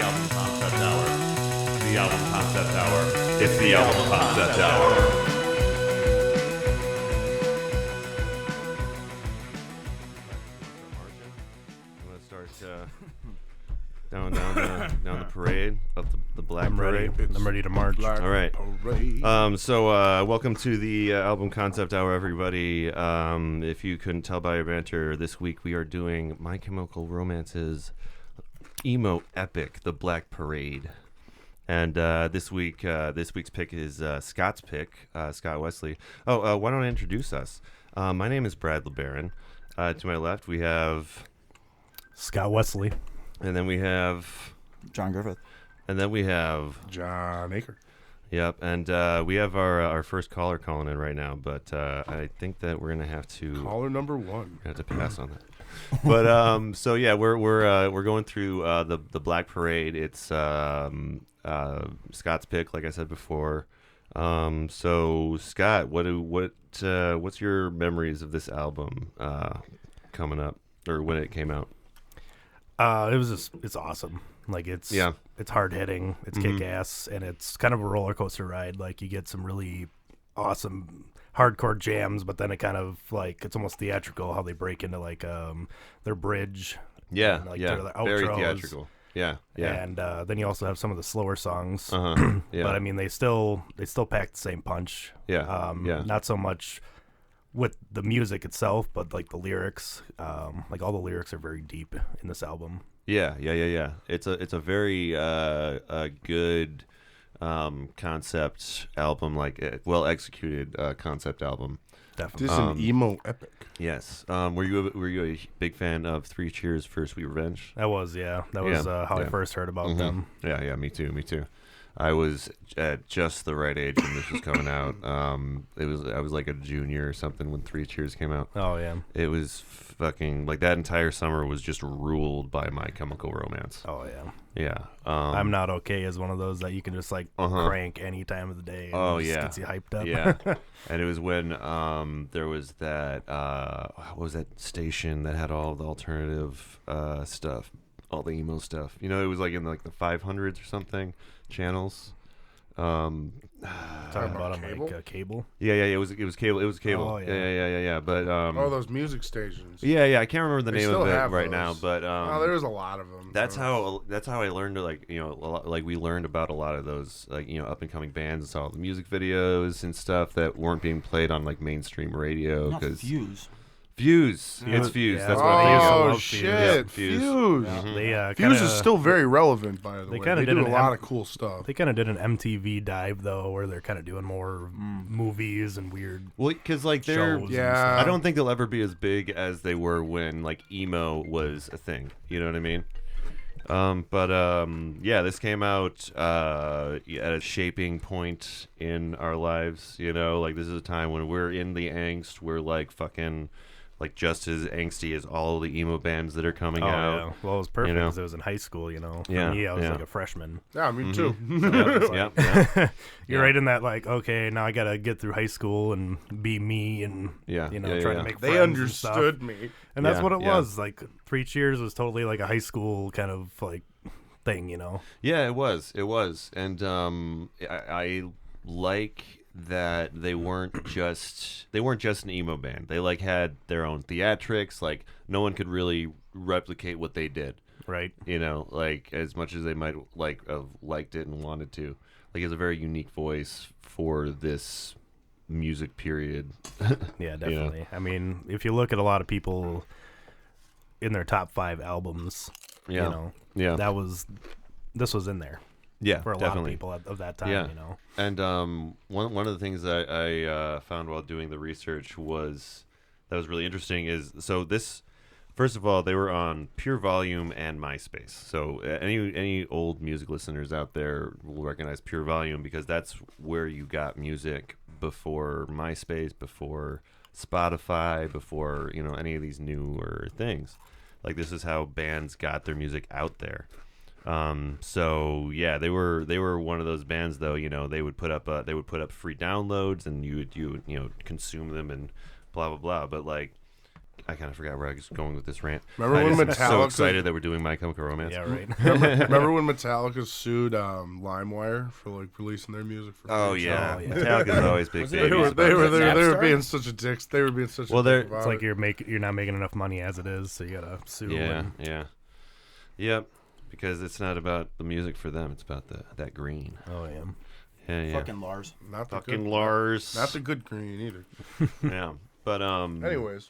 album concept hour. The album concept hour. It's the album concept hour. I'm gonna start down the parade of the Black Parade. I'm ready to march. All right. Parade. So welcome to the album concept hour, everybody. If you couldn't tell by our banter, this week we are doing My Chemical Romance's emo epic, The Black Parade. And this week's pick is Scott's pick, Scott Westley. Oh, why don't I introduce us? My name is Brad LeBaron. To my left, we have Scott Westley. And then we have John Griffith. And then we have Jon Acker. Yep, and we have our first caller calling in right now, but I think that we're gonna have to Caller number one. have to pass on that. But so yeah, we're going through the Black Parade. It's Scott's pick, like I said before. So Scott, what's your memories of this album coming up, or when it came out? It's awesome. Like it's hard hitting, it's kick ass, and it's kind of a roller coaster ride. Like you get some really awesome hardcore jams, but then it kind of like it's almost theatrical how they break into like their bridge. Yeah, and, like, yeah, their outros. very theatrical. Yeah, yeah. And then you also have some of the slower songs. Yeah. But I mean, they still pack the same punch. Yeah, yeah. Not so much with the music itself, but like the lyrics. Like all the lyrics are very deep in this album. Yeah. It's a very good concept album, like well executed concept album. Definitely. This is an emo epic. Yes. Were you a big fan of Three Cheers for Sweet Revenge? That was how I first heard about them. Yeah, me too. I was at just the right age when this was coming out. I was like a junior or something when Three Cheers came out. Oh yeah. It was fucking like that entire summer was just ruled by My Chemical Romance. Oh yeah. Yeah. I'm Not Okay is one of those that you can just like crank any time of the day. And just gets you hyped up. Yeah. And it was when there was that what was that station that had all the alternative stuff, all the emo stuff. You know, it was like in like the 500s or something channels. Talking about cable? like cable. Yeah. It was cable. It was cable. Oh, yeah. Yeah. But Those music stations. Yeah. I can't remember the They name still of it have right those. now. But There's a lot of them. That's how I learned to like we learned about a lot of those up and coming bands and saw the music videos and stuff that weren't being played on like mainstream radio Not because Fuse. It's Fuse. Yeah. That's what I think. Oh love shit, Fuse. Fuse. They Fuse is still very relevant, by the way. kinda They did do an a lot of cool stuff. They kind of did an MTV dive though, where they're kind of doing more movies and weird Well, because like they're, shows. Yeah. I don't think they'll ever be as big as they were when like emo was a thing. You know what I mean? This came out at a shaping point in our lives. You know, like this is a time when we're in the angst. We're like fucking. Like just as angsty as all the emo bands that are coming out. Yeah. Well, it was perfect You know? because it was in high school. You know, for Yeah, me, I was yeah. like a freshman. Yeah, me too. Yeah. You're right in that, like, okay, now I gotta get through high school and be me, and Yeah, try to make friends. They and understood stuff. me. And that's Yeah, what it yeah. was. Like, Three Cheers was totally like a high school kind of like thing, you know. Yeah, it was, and I like that they weren't just an emo band. They like had their own theatrics. Like no one could really replicate what they did. Right. You know, like as much as they might like have liked it and wanted to. Like it's a very unique voice for this music period. Yeah, definitely. I mean, if you look at a lot of people in their top 5 albums, Yeah. you know, Yeah. this was in there. Yeah, for a definitely. lot of people of that time, Yeah. you know. And one of the things that I found while doing the research was really interesting is this. First of all, they were on Pure Volume and MySpace. So any old music listeners out there will recognize Pure Volume because that's where you got music before MySpace, before Spotify, before any of these newer things. Like this is how bands got their music out there. So yeah, they were one of those bands though, they would put up free downloads and you would consume them and blah blah blah. But like I kind of forgot where I was going with this rant. Remember when I'm Metallica? so excited that we're doing My Chemical Romance. Yeah, right. Remember when Metallica sued LimeWire for like releasing their music? For Yeah. Oh, yeah. Metallica's always big They babies. were being such a dicks. They were being such. Well, a dick It's like you're not making enough money as it is, so you gotta sue. Yep. Because it's not about the music for them; it's about that green. Oh yeah. Yeah. Fucking Lars. not the Fucking good, Lars. not the good green either. Yeah. But Anyways,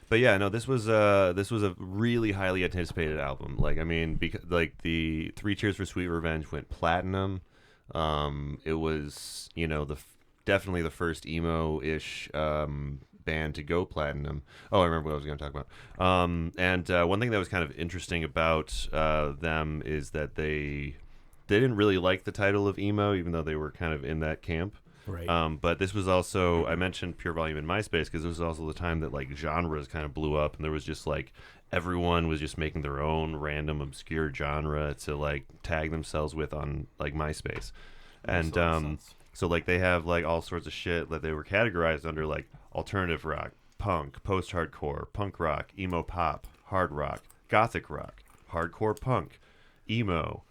But yeah, no, this was a really highly anticipated album. Like, I mean, because like the Three Cheers for Sweet Revenge went platinum. It was, definitely the first emo-ish band to go platinum. Oh, I remember what I was going to talk about. And one thing that was kind of interesting about them is that they didn't really like the title of emo, even though they were kind of in that camp. Right. But this was also, I mentioned Pure Volume in MySpace because this was also the time that like genres kind of blew up, and there was just like everyone was just making their own random obscure genre to like tag themselves with on like MySpace. And so like they have like all sorts of shit that they were categorized under, like alternative rock, punk, post-hardcore, punk rock, emo pop, hard rock, gothic rock, hardcore punk, emo,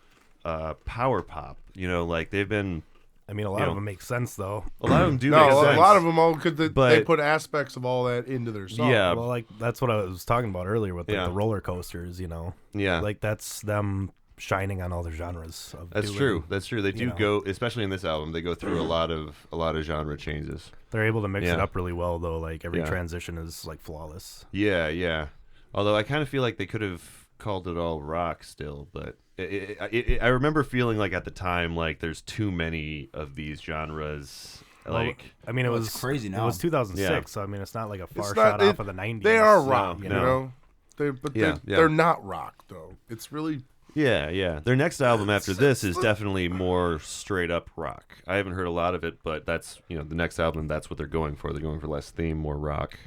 power pop. Like they've been. I mean, a lot of them make sense, though. A lot of them do no, make a sense. lot of them all could. They But- put aspects of all that into their song. Yeah. Well, like that's what I was talking about earlier with Yeah. the roller coasters. Yeah. Like that's them shining on all their genres. That's true. That's true. They do know. go, especially in this album, they go through a lot of genre changes. They're able to mix it Yeah. up really well, though. Like every Yeah. transition is like flawless. Yeah. Although I kind of feel like they could have called it all rock still, but I remember feeling like at the time like there's too many of these genres. Like, I mean, it Well, was it's crazy now. It was 2006, Yeah. so I mean, it's not like a far It's shot not- off of the 90s. They are rock, No, you no. know. They're not rock though. It's really yeah. Their next album after this is definitely more straight up rock. I haven't heard a lot of it, but that's the next album. That's what they're going for. They're going for less theme, more rock.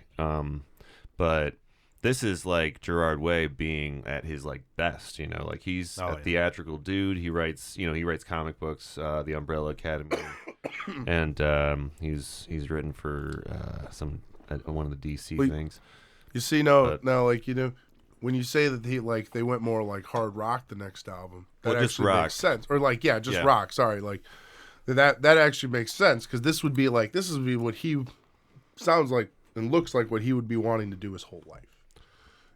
But this is like Gerard Way being at his like best. Like he's a theatrical dude. He writes comic books, The Umbrella Academy, and he's written for one of the DC things. you see now like when you say that they went more like hard rock the next album, that Well, just actually rock. makes sense. Or like just Yeah. rock. Sorry, like that actually makes sense because this would be what he sounds like and looks like what he would be wanting to do his whole life.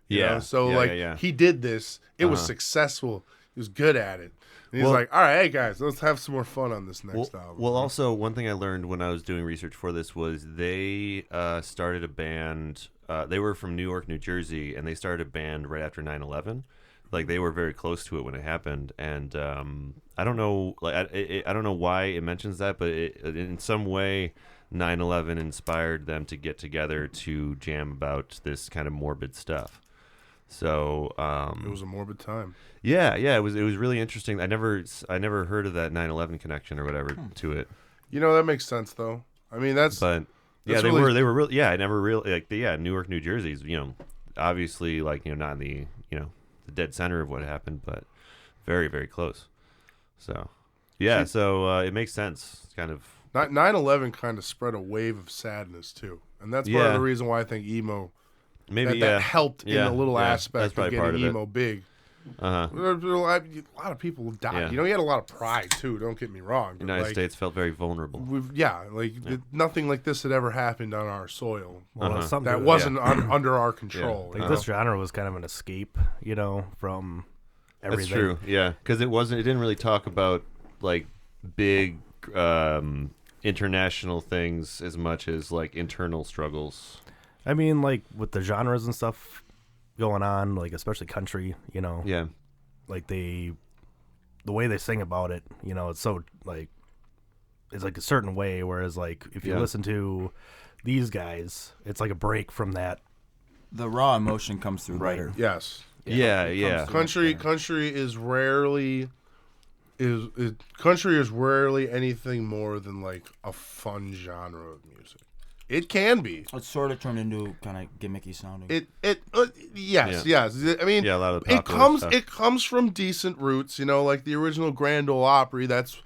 You know? So he did this. It was successful. He was good at it. And he's like, all right, hey guys, let's have some more fun on this next album. Well, also one thing I learned when I was doing research for this was they started a band. They were from New York, New Jersey, and they started a band right after 9/11. Like they were very close to it when it happened, and I don't know, I don't know why it mentions that, but in some way, 9/11 inspired them to get together to jam about this kind of morbid stuff. So it was a morbid time. Yeah, it was really interesting. I never heard of that 9/11 connection or whatever to it. That makes sense though. I mean, they were real. Yeah, I never really like New York, New Jersey's. Obviously like not in the the dead center of what happened, but very very close. So so it makes sense. It's kind of 9/11 kind of spread a wave of sadness too, and that's part of the reason why I think emo maybe that helped in a little that's aspect of probably part getting of it. emo big. Uh-huh. A lot of people died. Yeah. He had a lot of pride too. Don't get me wrong. The United States felt very vulnerable. Nothing like this had ever happened on our soil. Well, it's something That wasn't under our control. Like this genre was kind of an escape, from everything. That's true. Yeah, because it didn't really talk about like big international things as much as like internal struggles. I mean, like with the genres and stuff going on, like especially country, Yeah. like the way they sing about it, it's so like it's like a certain way. Whereas like if you listen to these guys, it's like a break from that. The raw emotion comes through later. Yes. Yeah. Country is rarely anything more than like a fun genre of music. It can be. It's sort of turned into kind of gimmicky sounding. Yes. I mean, a lot of the popular stuff. It comes from decent roots, like the original Grand Ole Opry. That's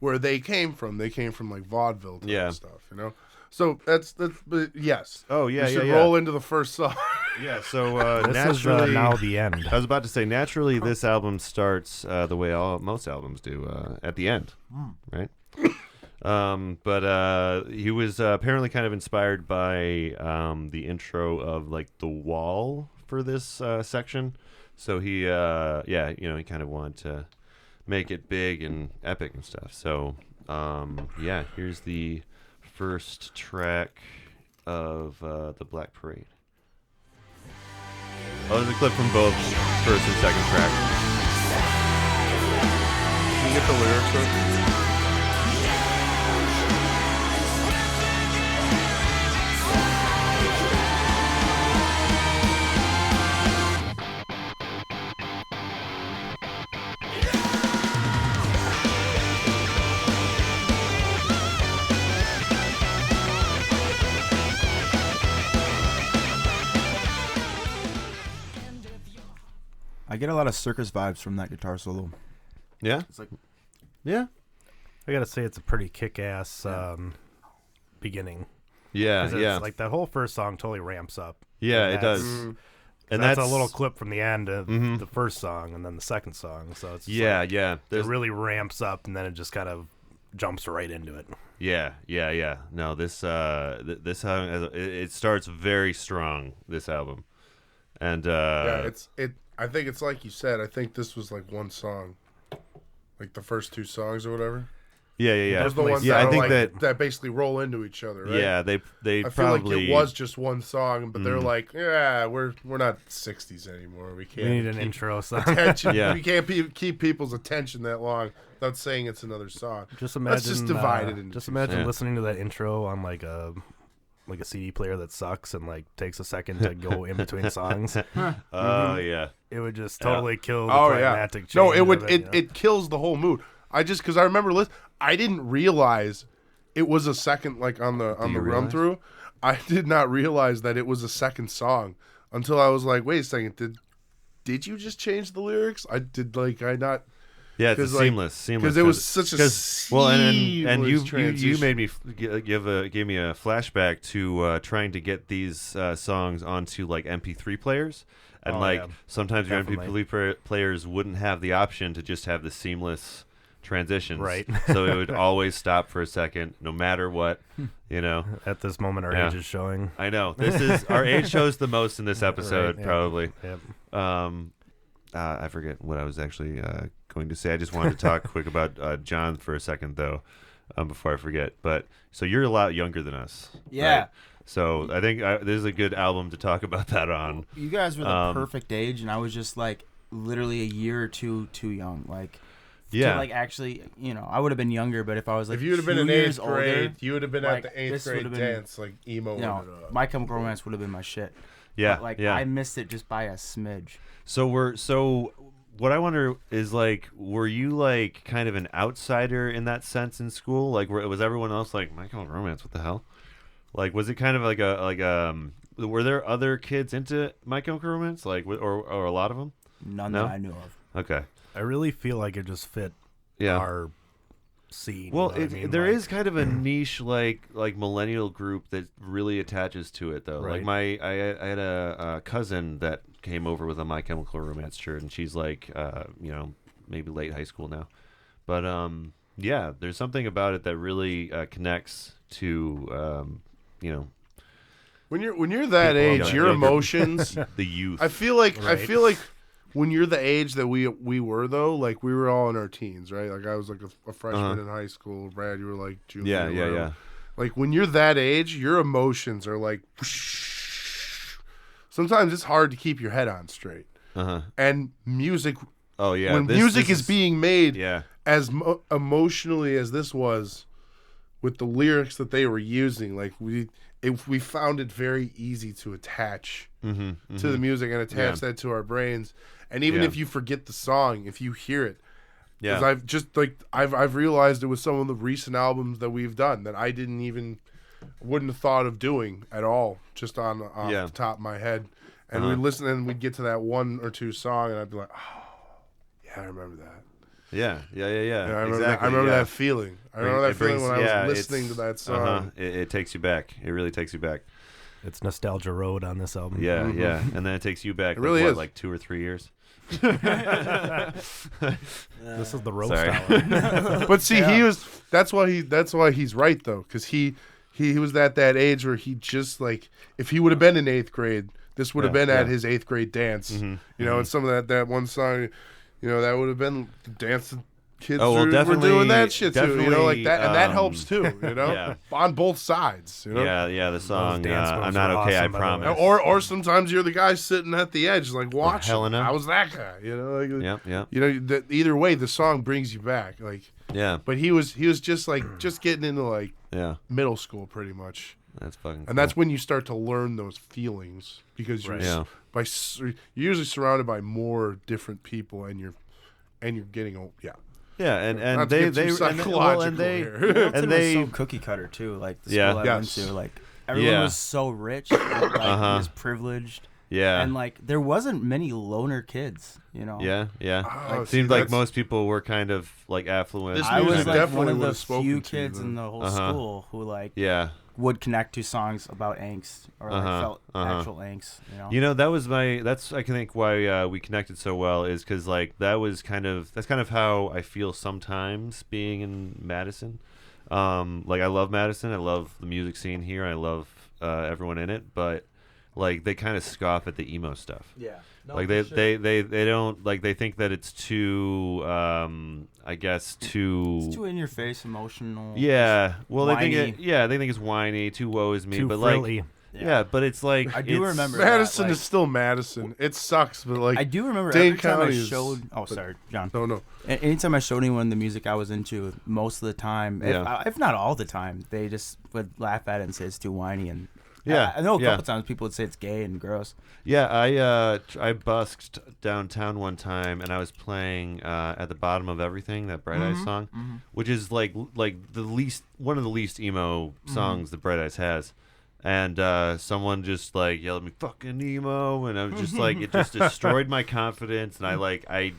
where they came from. They came from like vaudeville type stuff, So that's but yes. Oh yeah, we should roll into the first song. Yeah, so This naturally, is now the end. I was about to say, naturally, this album starts the way most albums do, at the end, right? But he was apparently kind of inspired by the intro of like The Wall for this section. So he, he kind of wanted to make it big and epic and stuff. So, here's the first track of the Black Parade. Oh, there's a clip from both first and second track. Can you get the lyrics right? I get a lot of circus vibes from that guitar solo. Yeah? It's like, Yeah? I gotta say, it's a pretty kick-ass beginning. Yeah, 'Cause yeah. it's like that whole first song totally ramps up. Yeah, it does. And that's a little clip from the end of the first song and then the second song. So it's just yeah. it really ramps up and then it just kind of jumps right into it. Yeah. No, this this song it starts very strong. This album, and I think it's like you said. I think this was like one song, like the first two songs or whatever. Yeah. Those are the ones Yeah, that I think like, that basically roll into each other, right? Yeah, they I probably. feel like it was just one song, but they're like, yeah, we're not 60s anymore. We can't. We need an intro song. Attention. Yeah. We can't keep people's attention that long without saying it's another song. Just imagine. Let's just divide it into Just two imagine songs. listening to that intro on like a CD player that sucks and like takes a second to go in between songs. Oh yeah. It would just totally kill the Oh yeah. climactic change. No, it of would. it, you know? It kills the whole mood. Because I remember I didn't realize it was a second, like on the you run through. I did not realize that it was a second song until I was like, wait a second, did you just change the lyrics? I not. Yeah, it's seamless. Because it was such a and you transition. made me gave me a flashback to trying to get these songs onto like MP3 players, and sometimes your MP3 players wouldn't have the option to just have the seamless transitions, right? So it would always stop for a second, no matter what, you know. At this moment, our age is showing. I know this is our age shows the most in this episode, probably. Yep. I forget what I was actually going to say. I just wanted to talk quick about John for a second, though, before I forget. But so you're a lot younger than us, yeah. right? So I think this is a good album to talk about that on. You guys were the perfect age, and I was just like literally a year or two too young. Like, to, like actually, I would have been younger, but if I was like, if you would have been in 8th grade, older, you would have been like, at the 8th grade dance, like emo. My Chemical Romance would have been my shit. Yeah, but, I missed it just by a smidge. So what I wonder is like, were you like kind of an outsider in that sense in school? Like, was everyone else like, My Chemical Romance? What the hell? Like, was it kind of like were there other kids into My Chemical Romance? Like, or a lot of them? None that I knew of. Okay. I really feel like it just fit our scene. Well, there like, is kind of a niche like millennial group that really attaches to it though. Right. Like I had a cousin that came over with a My Chemical Romance shirt, and she's like maybe late high school now, but there's something about it that really connects to when you're that age, your emotions, the youth. I feel like when you're the age that we were though, like we were all in our teens, right? Like I was like a freshman in high school. Brad, you were like junior. Yeah. Like when you're that age, your emotions are like. Sometimes it's hard to keep your head on straight. And music. Oh yeah. When music is being made, as emotionally as this was, with the lyrics that they were using, like we found it very easy to attach to the music and attach that to our brains. And even if you forget the song, if you hear it, because I've realized it with some of the recent albums that we've done that I wouldn't have thought of doing at all, just off the top of my head. And we'd listen and we'd get to that one or two song, and I'd be like, oh, yeah, I remember that. Yeah. I remember that feeling. I remember that feeling when I was listening to that song. It takes you back. It really takes you back. It's Nostalgia Road on this album. Yeah, yeah. And then it takes you back like 2 or 3 years. This is the roast hour. But see, that's why he's right though, because he was at that age where he just like, if he would have been in 8th grade, this would have been at his 8th grade dance. You know, and some of that one song, you know, that would have been the dance that kids were doing that shit too. You know, like that, and that helps too. You know, on both sides. You know? Yeah. The song "I'm Not Okay, I Promise." Or sometimes you're the guy sitting at the edge, like watching. Helena. I was that guy. You know, like, yeah. You know, either way, the song brings you back. Like, yeah. But he was just like getting into like middle school pretty much. That's fucking. And cool. that's when you start to learn those feelings because you're you're usually surrounded by more different people, and you're getting old. Yeah. Yeah, and Not they to get too psychological here. Hamilton was so cookie cutter too. Like the school I went to, like everyone was so rich, like he was privileged. Yeah, and like there wasn't many loner kids, you know. Yeah. Oh, it seemed like most people were kind of like affluent. I was like one of the few kids in the whole school who like would connect to songs about angst or like felt actual angst. You know, that was that's I can think why we connected so well is because like that's kind of how I feel sometimes being in Madison. Like I love Madison, I love the music scene here, I love everyone in it, but like they kind of scoff at the emo stuff. Yeah. No, like they don't like, they think that it's too I guess it's too in your face, emotional. Yeah. Well, whiny. they think it's whiny, too woe is me, too but frilly. like but it's like I do remember Madison that, like, is still Madison. It sucks, but like I do remember Dane every time County I showed. Sorry, John. No. Anytime I showed anyone the music I was into, most of the time, if not all the time, they just would laugh at it and say it's too whiny. And I know a couple times people would say it's gay and gross. Yeah, I busked downtown one time and I was playing At the Bottom of Everything, that Bright Eyes song, which is like one of the least emo songs that Bright Eyes has. And someone just like yelled at me, "Fucking emo," and I was just like, it just destroyed my confidence. And I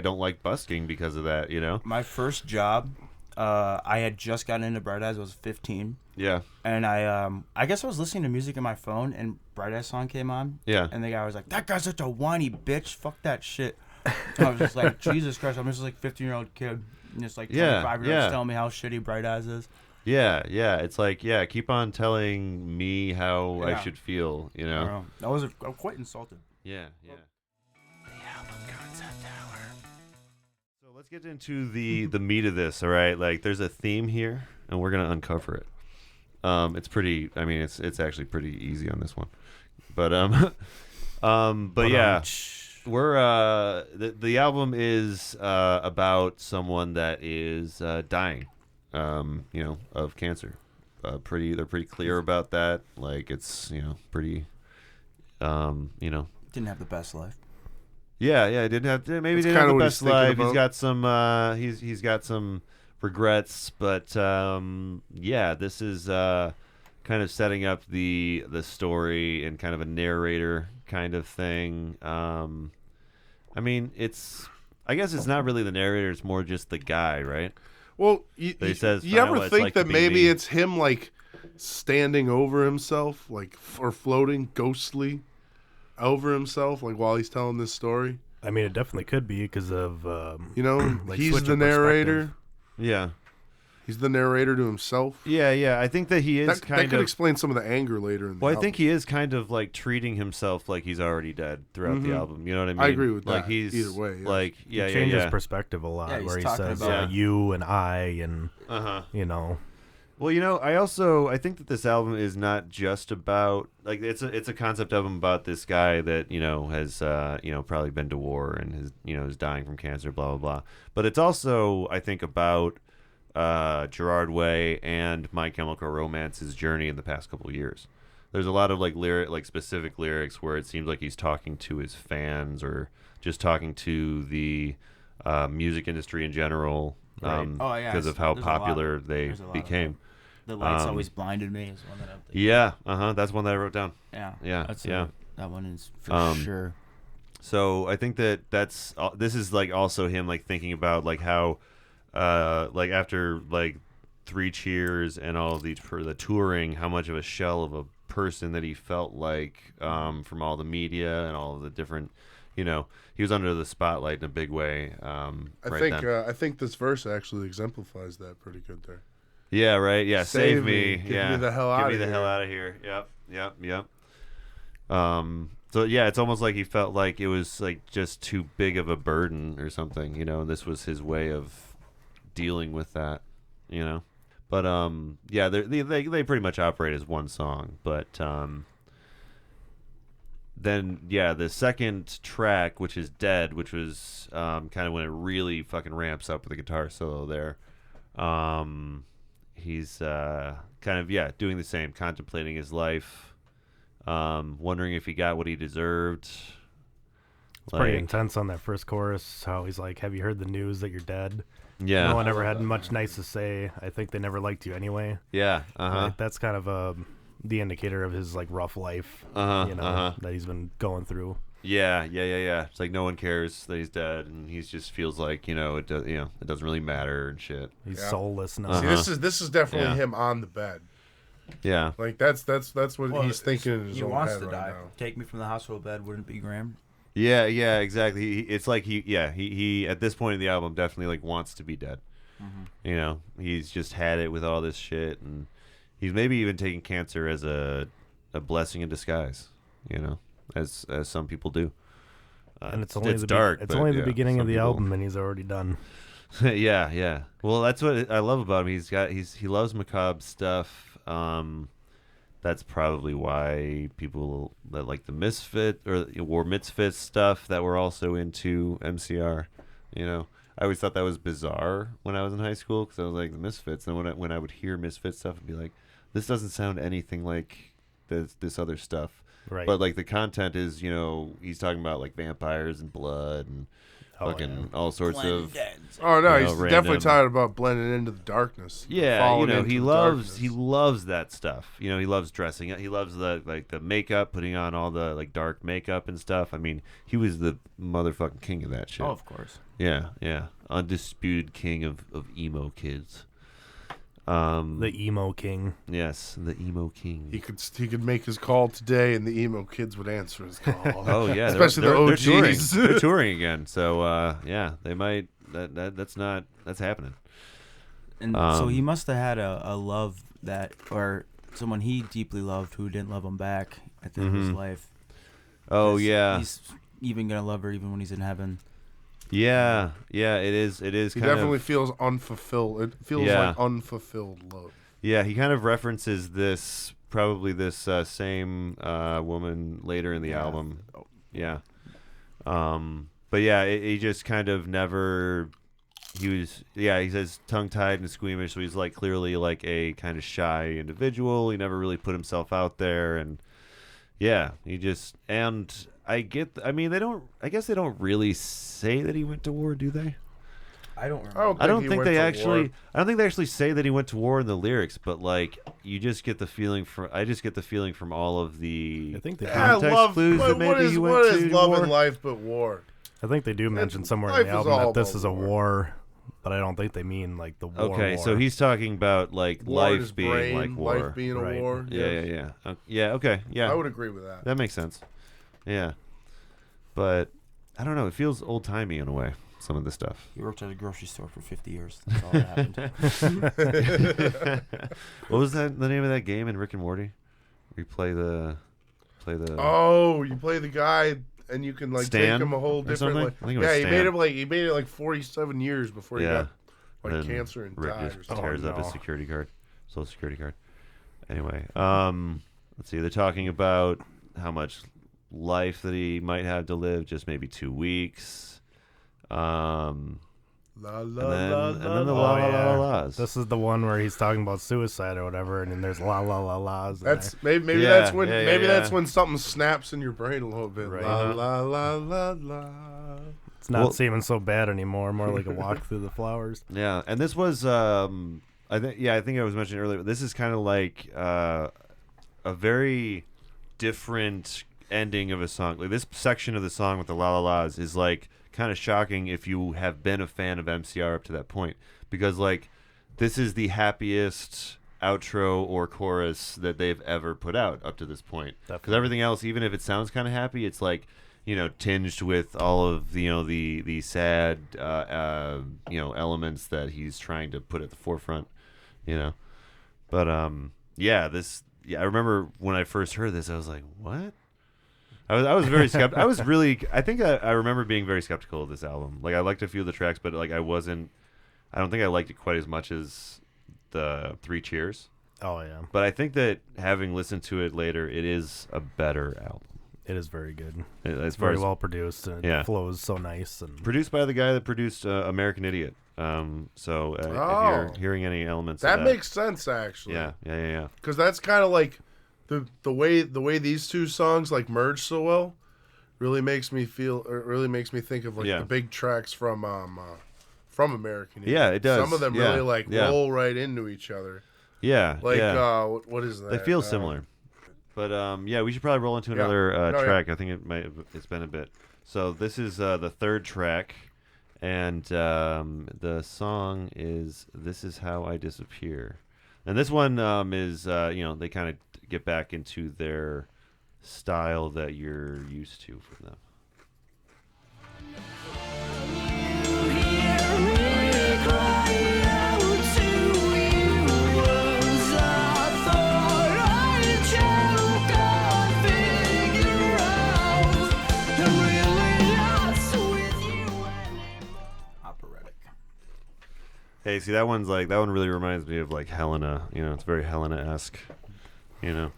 don't like busking because of that. You know, my first job, I had just gotten into Bright Eyes. I was 15. Yeah. And I guess I was listening to music on my phone, and Bright Eyes song came on. Yeah. And the guy was like, "That guy's such a whiny bitch. Fuck that shit." And I was just like, Jesus Christ, I'm just like 15-year-old kid, and just like 25-year-olds telling me how shitty Bright Eyes is. Yeah. It's like, keep on telling me how I should feel, you know? I was quite insulted. Yeah. The album concept hour. So let's get into the meat of this, all right? Like, there's a theme here, and we're going to uncover it. It's pretty, I mean, it's actually pretty easy on this one. But yeah, we're, the album is about someone that is dying. Of cancer. They're pretty clear about that. Like it's, pretty, Didn't have the best life. Yeah, didn't have the best life. He's got some, he's got some regrets, but this is kind of setting up the story in kind of a narrator kind of thing. I mean, I guess it's not really the narrator; it's more just the guy, right? Well, you ever think that maybe it's him, like, standing over himself, like, or floating ghostly over himself, like, while he's telling this story? I mean, it definitely could be because of, like he's the narrator. Yeah. He's the narrator to himself. Yeah. I think that he is that could explain some of the anger later in the album. I think he is kind of like treating himself like he's already dead throughout the album. You know what I mean? I agree with that. Like he's either way. Yeah. Like he changes perspective a lot, where he says you and I and Well, I think that this album is not just about like it's a concept album about this guy that has probably been to war and is dying from cancer, blah blah blah. But it's also, I think, about Gerard Way and My Chemical Romance's journey in the past couple of years. There's a lot of specific lyrics where it seems like he's talking to his fans or just talking to the music industry in general, because of how popular they became. The Lights Always Blinded Me is one that I'm thinking. Yeah, that's one that I wrote down. Yeah. That one is for sure. So I think this is like also him like thinking about like how after like 3 Cheers and all of these for the touring, how much of a shell of a person that he felt like from all the media and all of the different, he was under the spotlight in a big way. I think this verse actually exemplifies that pretty good there. Yeah, right. Yeah, save me. Get me the hell out of here. Get me the hell out of here. Yep. So yeah, it's almost like he felt like it was like just too big of a burden or something, and this was his way of dealing with that, But yeah, they pretty much operate as one song, but then yeah, the second track, which is Dead, which was kind of when it really fucking ramps up with the guitar solo there. He's kind of doing the same, contemplating his life, wondering if he got what he deserved. It's pretty intense on that first chorus, how he's like, have you heard the news that you're dead? Yeah. No one ever had much nice to say. I think they never liked you anyway. Yeah. Like, that's kind of the indicator of his like rough life, that he's been going through. Yeah. It's like no one cares that he's dead, and he just feels like it doesn't really matter and shit. He's soulless now. See, this is definitely him on the bed. Yeah. Like that's what he's thinking in his own wants head to right die. now. Take me from the hospital bed, wouldn't it be Graham? Yeah, exactly. It's like he at this point in the album definitely like wants to be dead. Mm-hmm. He's just had it with all this shit, and he's maybe even taking cancer as a blessing in disguise. As some people do. And it's only dark. It's only the beginning of the album, and he's already done. Yeah. Well, that's what I love about him. He loves macabre stuff. That's probably why people that like the Misfit or War Misfits stuff that were also into MCR. I always thought that was bizarre when I was in high school because I was like the Misfits, and when I would hear Misfit stuff, I'd be like, this doesn't sound anything like this other stuff. Right. But like the content is, he's talking about like vampires and blood and fucking all sorts of. Oh no, he's definitely talking about blending into the darkness. Yeah, he loves that stuff. He loves dressing. He loves the makeup, putting on all the like dark makeup and stuff. I mean, he was the motherfucking king of that shit. Oh, of course. Yeah, undisputed king of emo kids. The emo king. Yes, the emo king. He could make his call today, and the emo kids would answer his call. Oh yeah, especially the OGs. They're touring again, so they might. That's happening. And so he must have had a love or someone he deeply loved who didn't love him back at the end of his life. Oh yeah, he's even gonna love her even when he's in heaven. Yeah, it is. He definitely feels unfulfilled. It feels like unfulfilled love. Yeah, he kind of references this same woman later in the album. Yeah. But yeah, he just kind of never. He says tongue-tied and squeamish, so he's like clearly like a kind of shy individual. He never really put himself out there, and he just I guess they don't really say that he went to war, do they? I don't remember. I don't think they actually say that he went to war in the lyrics, but like you just get the feeling from all of the context clues that maybe he went to war. What is love in life but war? I think they do mention somewhere in the album that this is a war, but I don't think they mean like the war. Okay, so he's talking about like life being like war. Life being a war. Yeah. Okay, yeah. I would agree with that. That makes sense. Yeah. But I don't know. It feels old timey in a way. Some of the stuff. He worked at a grocery store for 50 years. That's all that happened. What was the name of that game in Rick and Morty? You play the. Oh, you play the guy, and you can like Stan take him a whole different. Like, I think it was Stan. He made it like 47 years before he got like cancer and Rick died. Just tears up his security card, Social Security card. Anyway, let's see. They're talking about how much life that he might have to live, just maybe 2 weeks. And then the la la la's. This is the one where he's talking about suicide or whatever, and then there's la la la la's. That's maybe that's when something snaps in your brain a little bit. Right. La la la la la. It's not seeming so bad anymore. More like a walk through the flowers. Yeah, and this was I think I was mentioning earlier. But this is kind of like a very different ending of a song. Like this section of the song with the la la la's is like kind of shocking if you have been a fan of MCR up to that point, because like this is the happiest outro or chorus that they've ever put out up to this point. Because everything else, even if it sounds kind of happy, it's like, tinged with all of the sad elements that he's trying to put at the forefront. But I remember when I first heard this, I was like, what? I was very skeptical. I remember being very skeptical of this album. Like, I liked a few of the tracks, but like I don't think I liked it quite as much as the Three Cheers. Oh yeah. But I think that having listened to it later, it is a better album. It is very good. It's very well produced, and it flows so nice. And produced by the guy that produced American Idiot. If you're hearing any elements that of that, makes sense actually. Yeah. Because that's kind of like the way these two songs like merge so well. Really makes me think of like the big tracks from American Idiot. Yeah, it does. Some of them really roll right into each other. Yeah. Like what is that? They feel similar. But we should probably roll into another track. I think it's been a bit. So this is the third track, and the song is "This Is How I Disappear," and this one is they kind of get back into their style that you're used to from them. Hey, see, that one really reminds me of like Helena. It's very Helena-esque. Yeah,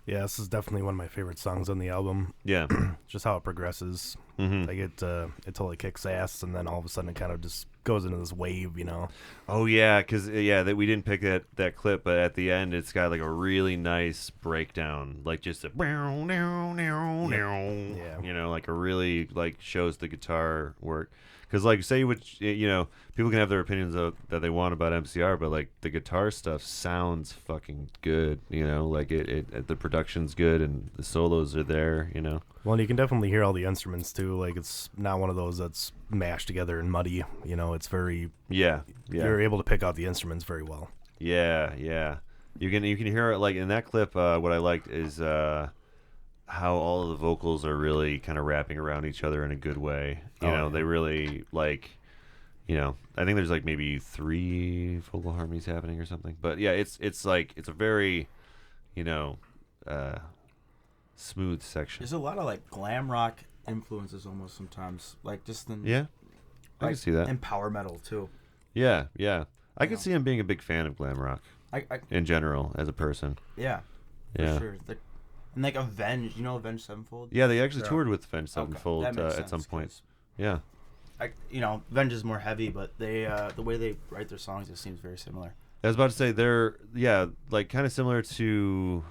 this is definitely one of my favorite songs on the album. Yeah, just how it progresses. Mm-hmm. Like it totally kicks ass, and then all of a sudden it kind of just goes into this wave. Oh yeah, because that we didn't pick that clip, but at the end it's got like a really nice breakdown, like just a like a really like shows the guitar work. Because, like, say which people can have their opinions that they want about MCR, but like the guitar stuff sounds fucking good. Like the production's good and the solos are there. Well, and you can definitely hear all the instruments too. Like it's not one of those that's mashed together and muddy. It's very You're able to pick out the instruments very well. Yeah. You can hear it like in that clip. What I liked is how all of the vocals are really kind of wrapping around each other in a good way. They really like, I think there's like maybe 3 vocal harmonies happening or something. But yeah, it's like it's a very, smooth section. There's a lot of like glam rock influences almost sometimes, like just in I can see that. And power metal too. Yeah. I could see him being a big fan of glam rock. In general, as a person. Yeah. For sure. And like Avenged, Avenged Sevenfold? Yeah, they actually toured with Avenged Sevenfold at some point. Yeah. Avenged is more heavy, but they the way they write their songs, it seems very similar. I was about to say they're like kind of similar to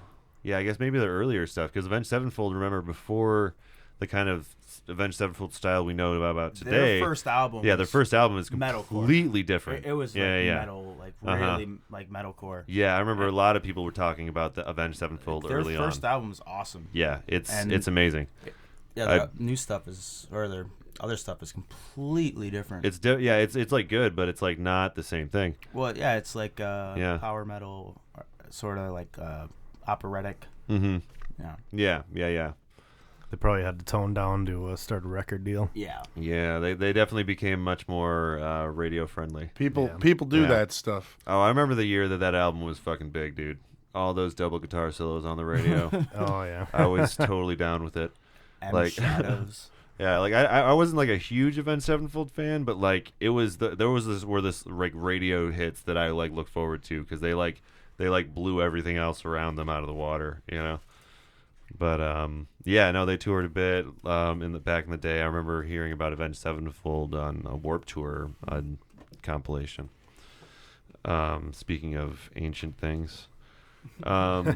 I guess maybe their earlier stuff, because Avenged Sevenfold, remember, before the kind of Avenged Sevenfold style we know about today. Their first album. Yeah, their first album is completely different. It was metal, like really like metalcore. Yeah, I remember a lot of people were talking about the Avenged Sevenfold early on. Their first album is awesome. Yeah, it's amazing. Their new stuff their other stuff is completely different. It's it's like good, but it's like not the same thing. Well, yeah, it's like power metal, sort of like operatic. Mm-hmm. Yeah. Yeah. They probably had to tone down to start a record deal. Yeah. Yeah, they definitely became much more radio friendly. People do that stuff. Oh, I remember the year that album was fucking big, dude. All those double guitar solos on the radio. Oh yeah. I was totally down with it. Like Shadows. Yeah, like I wasn't like a huge Avenged Sevenfold fan, but like there was this like radio hits that I like look forward to, because they blew everything else around them out of the water, But they toured a bit back in the day. I remember hearing about Avenged Sevenfold on a Warped Tour compilation. Speaking of ancient things, but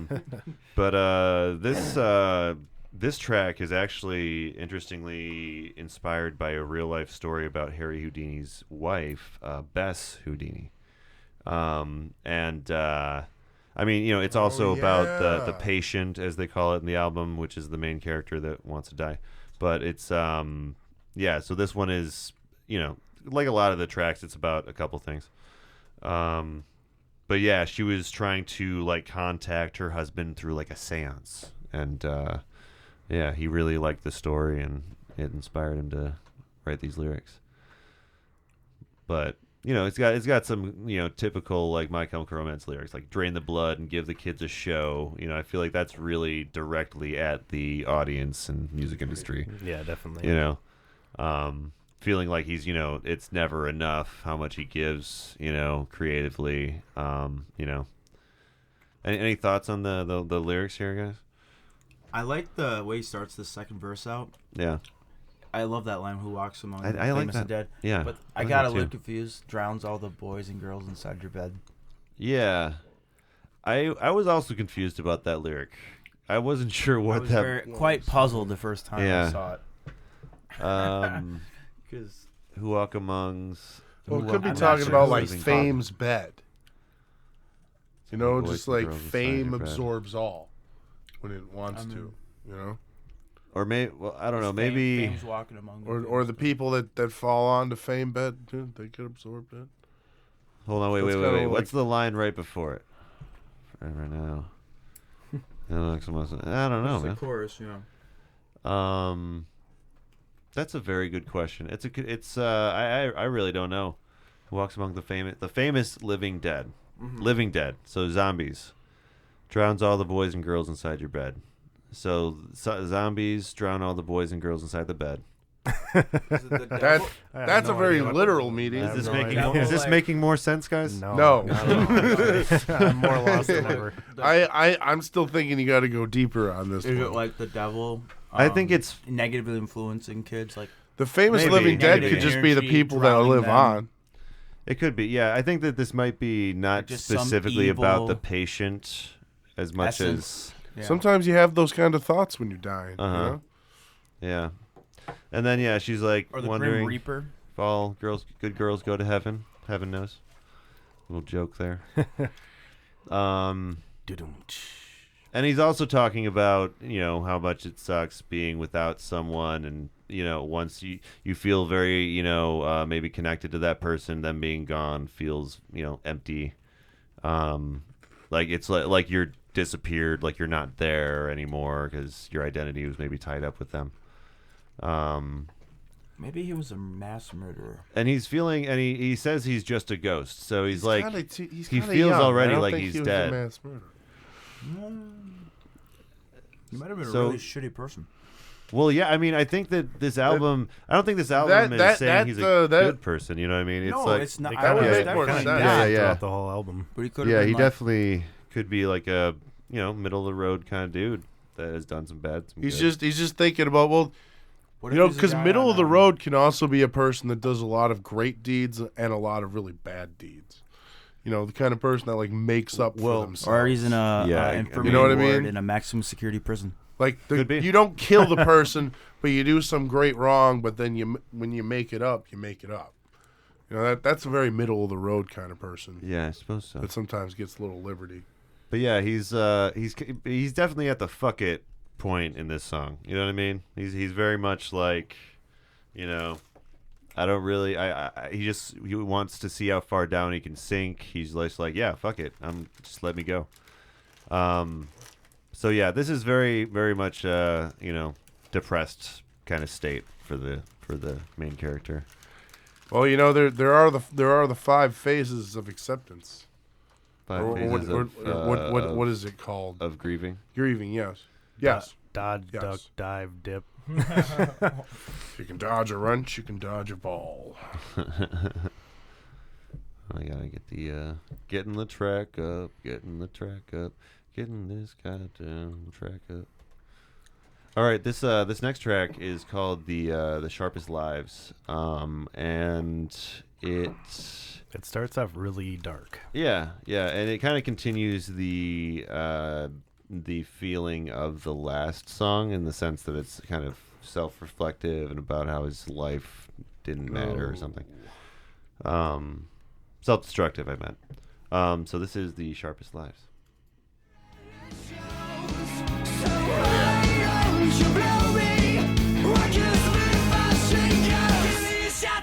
this track is actually interestingly inspired by a real life story about Harry Houdini's wife, Bess Houdini, I mean, it's also about the patient, as they call it in the album, which is the main character that wants to die. But it's so this one is, like a lot of the tracks, it's about a couple things. but yeah, she was trying to like contact her husband through like a seance, and yeah, he really liked the story, and it inspired him to write these lyrics. But it's got some typical like My Chemical Romance lyrics, like drain the blood and give the kids a show. I feel like that's really directly at the audience and music industry. Yeah, definitely. Feeling like he's it's never enough how much he gives creatively. Any thoughts on the lyrics here, guys? I like the way he starts the second verse out. Yeah. I love that line, who walks among the I like famous that. and dead. Yeah. But I got a little confused. Drowns all the boys and girls inside your bed. Yeah. I was also confused about that lyric. I wasn't sure what I was quite puzzled the first time I saw it. Because who walk amongst... Well, it could be talking about like fame's bed. Just like fame absorbs all when it wants to, Or maybe, I don't know, maybe... Fame's walking among or the people that fall onto fame bed, they get absorbed in. Hold on, wait. What's the line right before it? Right now. I don't know, man. The chorus, That's a very good question. I really don't know. Who walks among the famous living dead? Mm-hmm. Living dead. So zombies. Drowns all the boys and girls inside your bed. So zombies drown all the boys and girls inside the bed. That's a very literal meaning. Is this making more sense, guys? No. I'm more lost than ever. I'm still thinking you got to go deeper on this. Is it like the devil? I think it's negatively influencing kids. Like the famous living dead could just be the people that live on. It could be, yeah. I think that this might be not specifically about the patient as much as... Yeah. Sometimes you have those kind of thoughts when you're dying. Uh-huh. Yeah. And then, she's like or the wondering Grim Reaper. If all good girls go to heaven. Heaven knows. Little joke there. And he's also talking about, how much it sucks being without someone, and once you feel very, maybe connected to that person, them being gone feels, empty. Like it's like you're disappeared, like you're not there anymore because your identity was maybe tied up with them. Maybe he was a mass murderer. And he's feeling, and he says he's just a ghost. So he's like, he feels young. already like he's dead. A mass murderer. He might have been a really shitty person. Well, yeah, I mean, I think that this album, I don't think this album is saying he's a good person. You know what I mean? It's not. That would make more sense. Yeah. Throughout the whole album. But he could have been he definitely could be like a, middle of the road kind of dude that has done some bad. He's just thinking about, because middle of the road can also be a person that does a lot of great deeds and a lot of really bad deeds. The kind of person that like makes up for themselves. Or he's in a infirmary ward in a maximum security prison. Like you don't kill the person, but you do some great wrong. But then when you make it up, you make it up. That's a very middle of the road kind of person. Yeah, I suppose so. That sometimes gets a little liberty. But yeah, he's definitely at the fuck it point in this song. You know what I mean? He's very much like, I don't really. He wants to see how far down he can sink. He's just like, yeah, fuck it. Just let me go. So yeah, this is very, very much depressed kind of state for the main character. Well, there are the 5 phases of acceptance. 5 phases of what is it called? Of grieving. Grieving, yes. Yes. Dodge, duck, dive, dip. You can dodge a wrench, you can dodge a ball. I gotta get getting the track up, getting this goddamn track up. All right, this next track is called the Sharpest Lives, and it starts off really dark. Yeah, and it kind of continues the feeling of the last song in the sense that it's kind of self-reflective and about how his life didn't matter or something. Self-destructive, I meant. So this is the Sharpest Lives.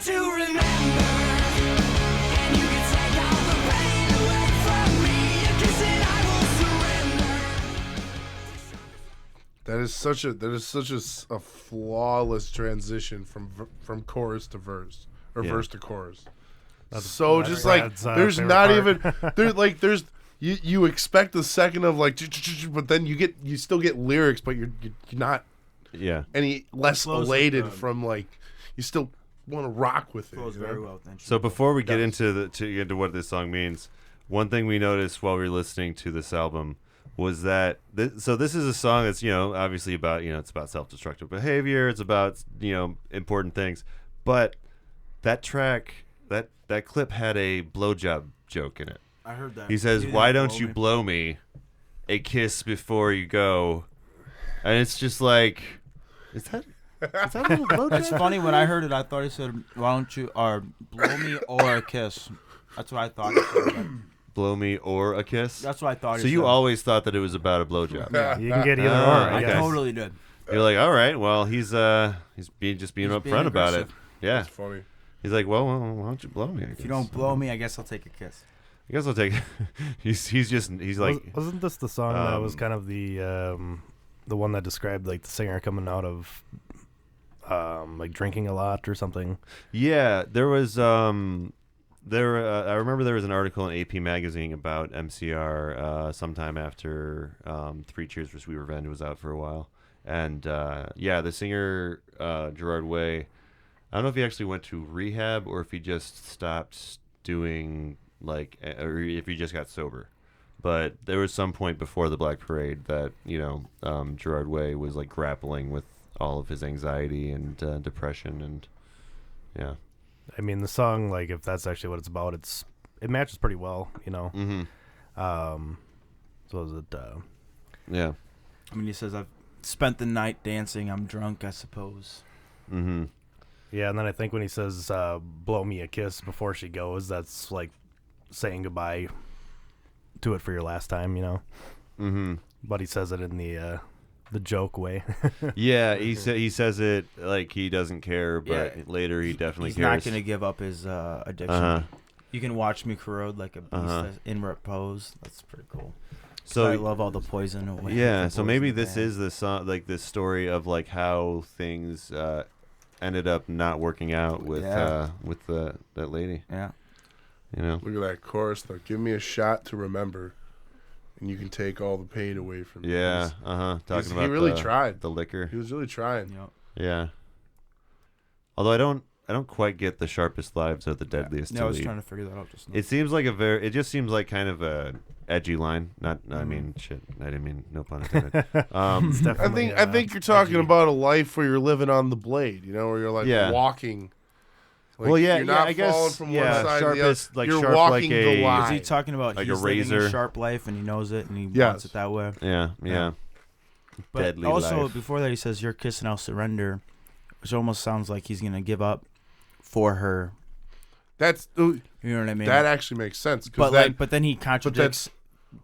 To remember, and you can take all the pain away from is such a flawless transition from chorus to verse or verse to chorus. So just like there's not even there's you expect a second of like, but then you still get lyrics, but you're not any less elated from like you still want to rock with it. Very well, so before we get into what this song means, one thing we noticed while we were listening to this album was that this is a song that's obviously about it's about self-destructive behavior, it's about important things, but that track that clip had a blowjob joke in it. I heard that. He says, "Why don't you blow me a kiss before you go?" And it's just like, is that a little blowjob? It's funny, when I heard it, I thought he said, "Why don't you blow me or a kiss?" That's what I thought he said. Blow me or a kiss? That's what I thought he said. So you always thought that it was about a blowjob? Yeah, you can get either or. I totally did. You're like, all right, well, he's being upfront about it. Yeah. That's funny. He's like, well, why don't you blow me? If you don't blow me, I guess I'll take a kiss. I guess I'll take. He's like. Wasn't this the song that was kind of the one that described like the singer coming out of like drinking a lot or something? Yeah, there was I remember there was an article in AP magazine about MCR sometime after 3 Cheers for Sweet Revenge was out for a while, and the singer Gerard Way. I don't know if he actually went to rehab or if he just stopped doing or if he just got sober. But there was some point before the Black Parade that Gerard Way was like grappling with all of his anxiety and depression, and yeah. I mean, the song, like, if that's actually what it's about, it matches pretty well, Mm-hmm. So is it? Yeah. I mean, he says, "I've spent the night dancing. I'm drunk, I suppose." Mm-hmm. Yeah, and then I think when he says "blow me a kiss" before she goes, that's like saying goodbye to it for your last time, Mm-hmm. But he says it in the joke way. Yeah, he says it like he doesn't care, but later he definitely he's cares. He's not going to give up his addiction. Uh-huh. You can watch me corrode like a beast in repose. That's pretty cool. So I love all the poison. Yeah, so maybe this is the song, like this story of like how things ended up not working out with that lady. Yeah. Look at that chorus though. Give me a shot to remember, and you can take all the pain away from me. Yeah. Talking about he really tried the liquor. He was really trying. Yep. Yeah. Although I don't quite get the sharpest lives are the deadliest. I was trying to figure that out just now. It seems like it just seems like kind of a edgy line. I mean, shit. I didn't mean, no pun intended. I think you're talking about a life where you're living on the blade, where you're like walking. Like, you're not I guess, falling from one side to the other. Like you're sharp walking like the line. Is he talking about like he's a razor? living a sharp life and he knows it and he wants it that way? Yeah. But Deadly also, life. before that, he says, "Your kiss and I'll surrender," which almost sounds like he's going to give up for her. That's you know what I mean. That actually makes sense. But then he contradicts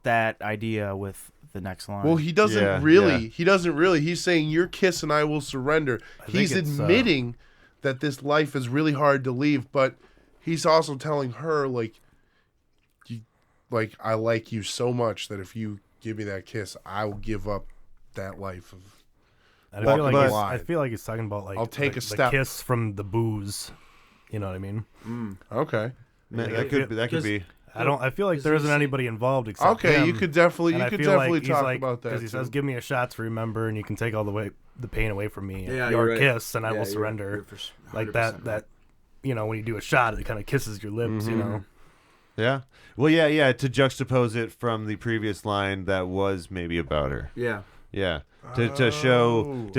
that idea with the next line. Well, he doesn't really. He doesn't really. He's saying, "Your kiss and I will surrender." He's admitting that this life is really hard to leave, but he's also telling her, I like you so much that if you give me that kiss, I will give up that life of. I feel like he's talking about like I'll take the a step. kiss from the booze. You know what I mean? Okay. That could be. I feel like there isn't anybody involved except him. You could definitely talk about that because he says, "Give me a shot to remember, and you can take all the pain away from me. Yeah, your right. kiss, and I will surrender." Like that. That when you do a shot, it kind of kisses your lips. Mm-hmm. Yeah. Well, yeah. To juxtapose it from the previous line, that was maybe about her. Yeah. Yeah. To show,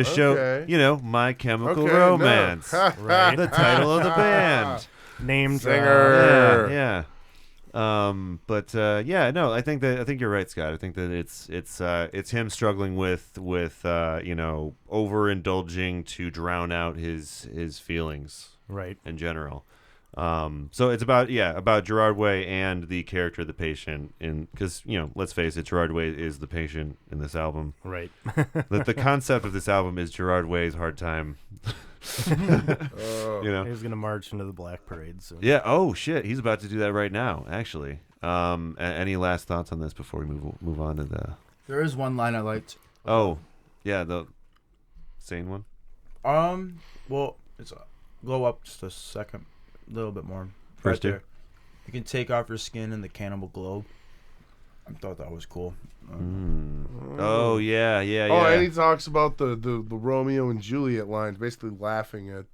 My Chemical Romance, right? The title of the band, named singer. Yeah. I think you're right, Scott. I think that it's him struggling with overindulging to drown out his feelings, right, in general. So it's about Gerard Way and the character of the patient, because let's face it, Gerard Way is the patient in this album. Right. The concept of this album is Gerard Way's hard time. He's gonna march into the Black Parade soon. Yeah. Oh shit, he's about to do that right now. Actually. Any last thoughts on this before we move on to the? There is one line I liked. Oh. Yeah, the sane one. Well, it's go up just a second, a little bit more. First there. You can take off your skin in the cannibal globe. I thought that was cool. Oh yeah. Oh, and he talks about the Romeo and Juliet lines, basically laughing at.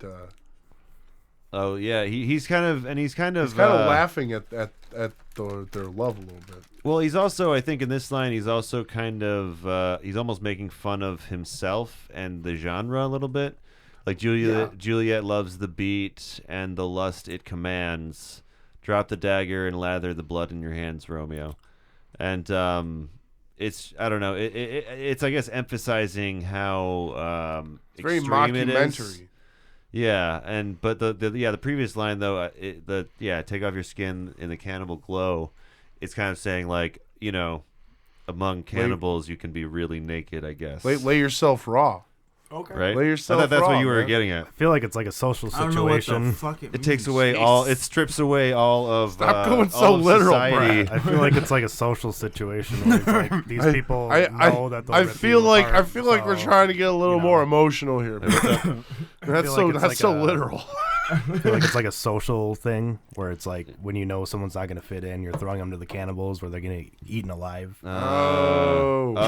Oh yeah, he's kind of laughing at their love a little bit. Well, he's also, I think, in this line, he's also kind of he's almost making fun of himself and the genre a little bit. Like Juliet loves the beat and the lust it commands. Drop the dagger and lather the blood in your hands, Romeo. And it's, I don't know, it's I guess emphasizing how it's very extreme mockumentary. it is. Yeah, but the previous line though, take off your skin in the cannibal glow. It's kind of saying like, you know, among cannibals you can be really naked, I guess. Lay yourself raw. Okay. Right? Lay yourself I thought that's raw, what you were man. getting at. I feel like it's like a social situation. It takes away it strips away all of Stop going so literal, society. Brad. I feel like it's like a social situation where it's like these people know that they'll I rip feel you like apart, we're trying to get a little more emotional here. That's so literal. I feel like it's like a social thing where it's like when you know someone's not going to fit in, you're throwing them to the cannibals where they're going to get eaten alive. Kind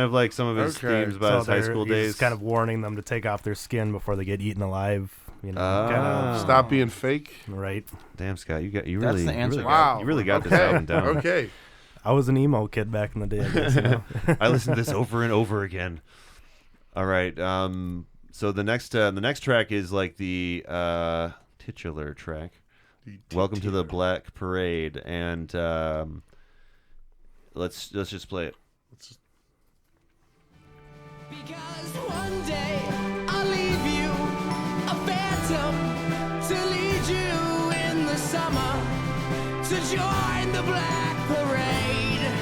of like some of his themes about his high school days. He's kind of warning them to take off their skin before they get eaten alive. You know, kind of stop being fake. Right. Damn, Scott, you really That's the answer. Wow. You really got this album down. Okay. I was an emo kid back in the day, I guess. You know? I listened to this over and over again. All right. So the next track is like the titular track. Welcome to the Black Parade, and let's just play it. Because one day I'll leave you a phantom to lead you in the summer to join the Black Parade.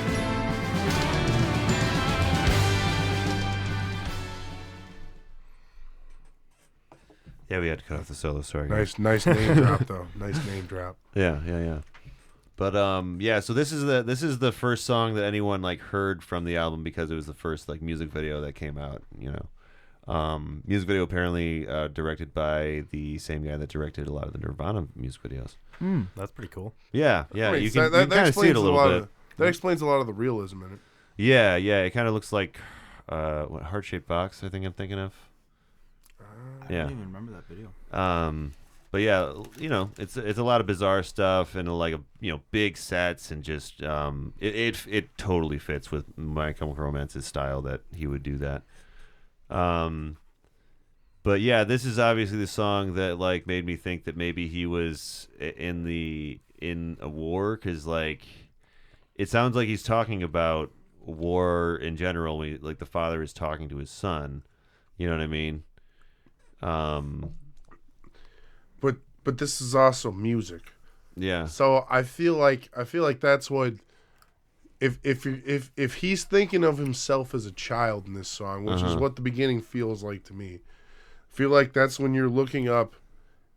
Yeah, we had to cut off the solo. Sorry. Nice name drop though. Nice name drop. Yeah. But so this is the first song that anyone like heard from the album because it was the first like music video that came out. You know, music video apparently directed by the same guy that directed a lot of the Nirvana music videos. That's pretty cool. Yeah. I mean, You can kind of see it a little bit. That explains a lot of the realism in it. Yeah. It kind of looks like what heart-shaped box I think I'm thinking of. I don't even remember that video. But yeah, you know, it's a lot of bizarre stuff and like big sets and just it totally fits with My Chemical Romance's style that he would do that. But yeah, this is obviously the song that like made me think that maybe he was in a war because like it sounds like he's talking about war in general. Like the father is talking to his son. You know what I mean? But this is also music. Yeah. So I feel like that's what if he's thinking of himself as a child in this song, which is what the beginning feels like to me. I feel like that's when you're looking up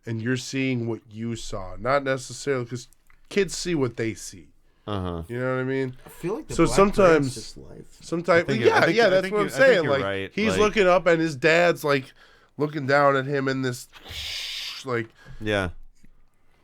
and you're seeing what you saw, not necessarily because kids see what they see. You know what I mean? I feel like sometimes just life. Sometimes, that's what I'm saying. Like right. he's like, looking up and his dad's like looking down at him in this like. Yeah.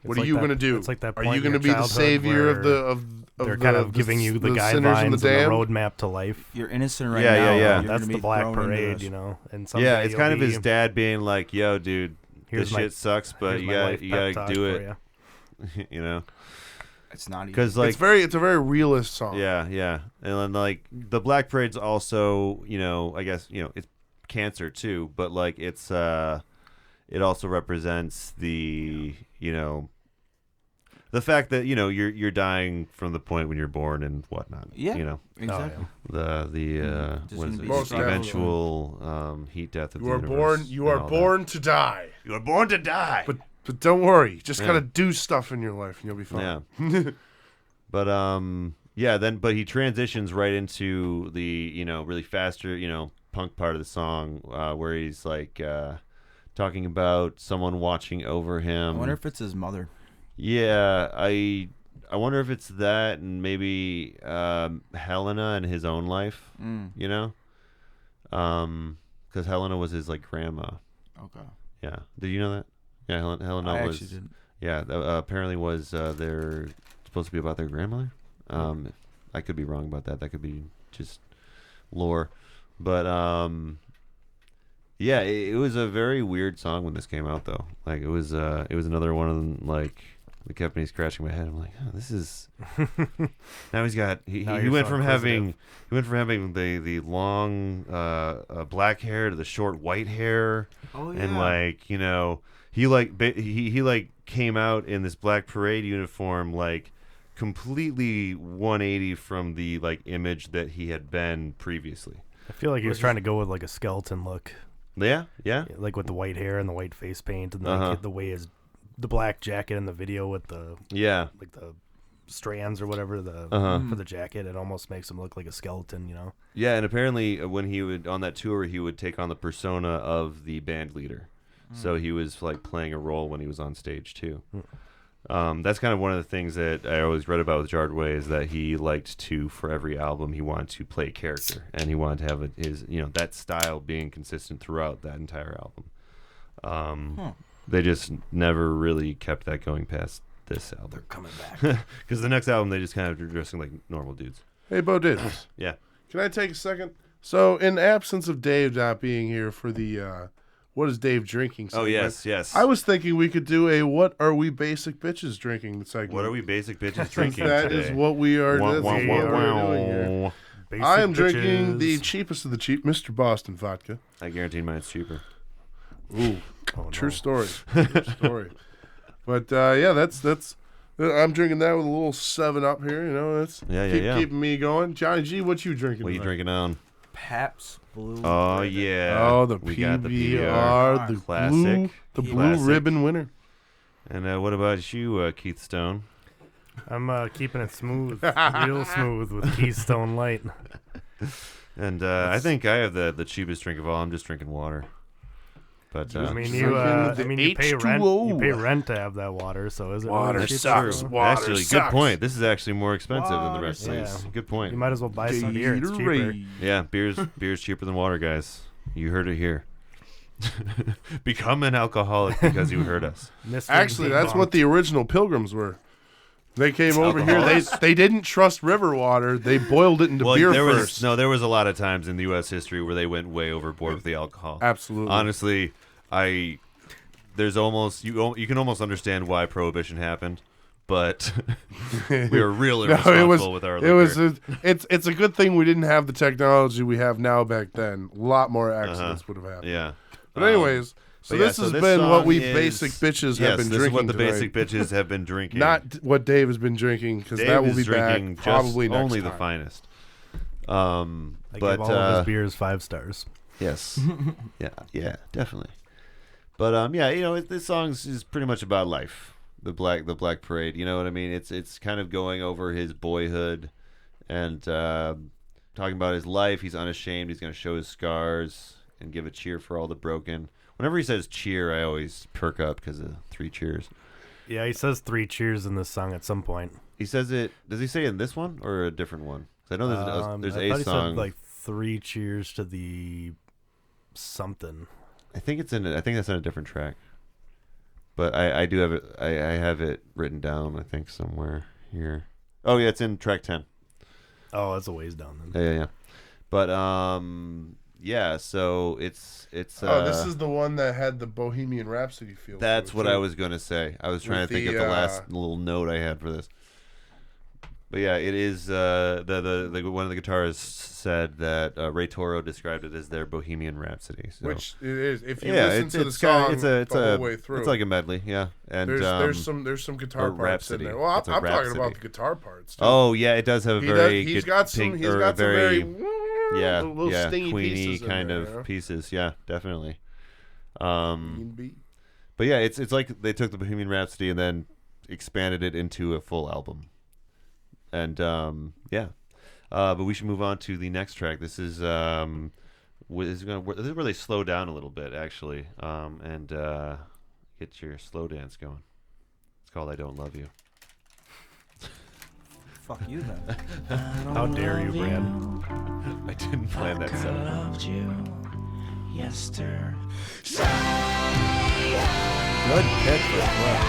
What are you going to do? It's like that. Are you going to be the savior of they're kind of giving you the guidelines and the roadmap to life. You're innocent right now. Yeah. That's the Black Parade, you know. And it's kind of his dad being like, "Yo, dude, this shit sucks, but you gotta do it." You know. It's not because like it's a very realist song. Yeah, and then like the Black Parade's also, you know, I guess it's cancer too, but like it's it also represents the the fact that you're dying from the point when you're born and whatnot. Yeah, exactly. The what is it? The eventual heat death of the universe. You are born to die. You are born to die. But don't worry, you just gotta do stuff in your life and you'll be fine. Yeah. But he transitions right into the really faster punk part of the song where he's like talking about someone watching over him. I wonder if it's his mother. Yeah, I wonder if it's that and maybe Helena and his own life. Because Helena was his like grandma. Okay. Yeah. Did you know that? Yeah, Helena I was. actually didn't. Yeah, apparently was their supposed to be about their grandmother. I could be wrong about that. That could be just lore, but yeah, it was a very weird song when this came out though. Like it was another one of them like that kept me scratching my head. I'm like, oh, this is now he's got he went from having the long black hair to the short white hair. Oh yeah. And like, you know, he came out in this Black Parade uniform like completely 180 from the like image that he had been previously. I feel like he was trying to go with like a skeleton look. Yeah. Like with the white hair and the white face paint and like the way the black jacket in the video with the like the strands or whatever for the jacket, it almost makes him look like a skeleton, you know. Yeah, and apparently when he would on that tour, he would take on the persona of the band leader. So he was like playing a role when he was on stage too. That's kind of one of the things that I always read about with Gerard Way is that he liked to, for every album, he wanted to play a character, and he wanted to have his, you know, that style being consistent throughout that entire album. They just never really kept that going past this album. They're coming back because the next album they just kind of are dressing like normal dudes. Hey, Bo Diddles. Yeah. Can I take a second? So, in absence of Dave not being here for the what is Dave drinking segment, yes. I was thinking we could do a what are we basic bitches drinking segment. What are we basic bitches drinking That today? is what we are. That's what we're doing here. I am drinking the cheapest of the cheap, Mr. Boston vodka. I guarantee mine's cheaper. Ooh, true story. True story. But yeah, that's. I'm drinking that with a little 7-Up here. You know, that's keeping me going. Johnny G, what you drinking? What are you drinking on? Pabst Blue. Oh Ribbon. yeah. Oh, the we PBR, got the PBR. the Classic. Blue Classic. Ribbon winner. And what about you, Keith Stone? I'm keeping it smooth, real smooth with Keystone Light. And I think I have the cheapest drink of all. I'm just drinking water. But I mean, you pay rent. You pay rent to have that water, so is it water really cheap? sucks? Water actually, sucks. good point. This is actually more expensive than the rest of these. Yeah. Good point. You might as well buy some beer. It's cheaper. Yeah, beer's cheaper than water, guys. You heard it here. Become an alcoholic because you heard us. Actually, that's what the original Pilgrims were. They came over here. They didn't trust river water. They boiled it into beer first. There was a lot of times in the U.S. history where they went way overboard with the alcohol. Absolutely. Honestly, there's almost you can almost understand why Prohibition happened, but we were really irresponsible with our liquor. It's a good thing we didn't have the technology we have now back then. A lot more accidents would have happened. Yeah. But anyways, this has been what we basic bitches have been drinking. This is what the tonight. basic bitches have been drinking. Not what Dave has been drinking, because that will be back probably next only time. the finest. I give all of his beers 5 stars. Yes. yeah, definitely. But you know, this song is pretty much about life. The Black Parade. You know what I mean? It's kind of going over his boyhood and talking about his life. He's unashamed. He's going to show his scars and give a cheer for all the broken. Whenever he says cheer, I always perk up because of 3 cheers. Yeah, he says 3 cheers in this song at some point. He says it. Does he say it in this one or a different one? 'Cause I know there's I a song. said like 3 cheers to the something. I think that's in a different track. But I do have it. I have it written down. I think somewhere here. Oh yeah, it's in track 10. Oh, that's a ways down then. Yeah. But yeah. So it's. This is the one that had the Bohemian Rhapsody feel. That's what I was gonna say. I was trying to think of the last little note I had for this. But yeah, it is. The one of the guitarists said that Ray Toro described it as their Bohemian Rhapsody. So. Which it is. If you listen to the song the whole way through, it's like a medley. Yeah, and there's some guitar parts Rhapsody. in there. Well, I'm talking about the guitar parts. Too. Oh yeah, it does have a he's got some very little stingy Queenie pieces kind there, of pieces. Yeah, definitely. But yeah, it's like they took the Bohemian Rhapsody and then expanded it into a full album. And yeah, but we should move on to the next track. This is this is where they slow down a little bit actually, and get your slow dance going. It's called "I Don't Love You." Fuck you then. How dare you, Brad? I didn't plan that set. Loved you yesterday. Good pick for the clip.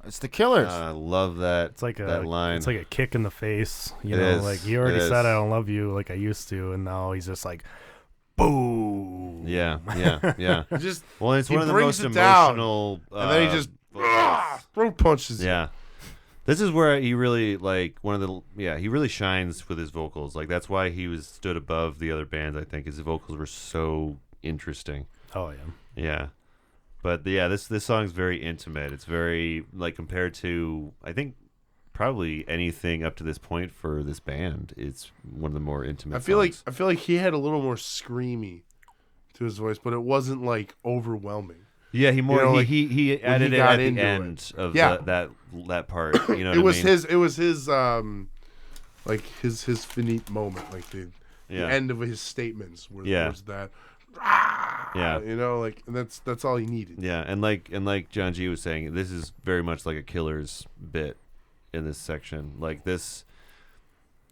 It's the Killers. I love that. It's like that line. It's like a kick in the face. You It know, is. like he already It said is. I don't love you like I used to, and now he's just like, boom. Yeah. Just Well, it's he one of the brings most it down, emotional. and then he just vocals. throat punches. you. Yeah. This is where he really he really shines with his vocals. Like that's why he was stood above the other bands. I think his vocals were so interesting. Oh yeah. Yeah. But yeah, this song is very intimate. It's very like compared to I think probably anything up to this point for this band. It's one of the more intimate. I feel songs. like he had a little more screamy to his voice, but it wasn't like overwhelming. Yeah, he more You know, like, he added it got at the into end of Yeah. that part. You know, It what was I mean? his. It was his. Like his finite moment, like the end of his statements was that. Yeah. You know, like and that's all he needed. Yeah, and like John G was saying, this is very much like a Killer's bit in this section. Like this,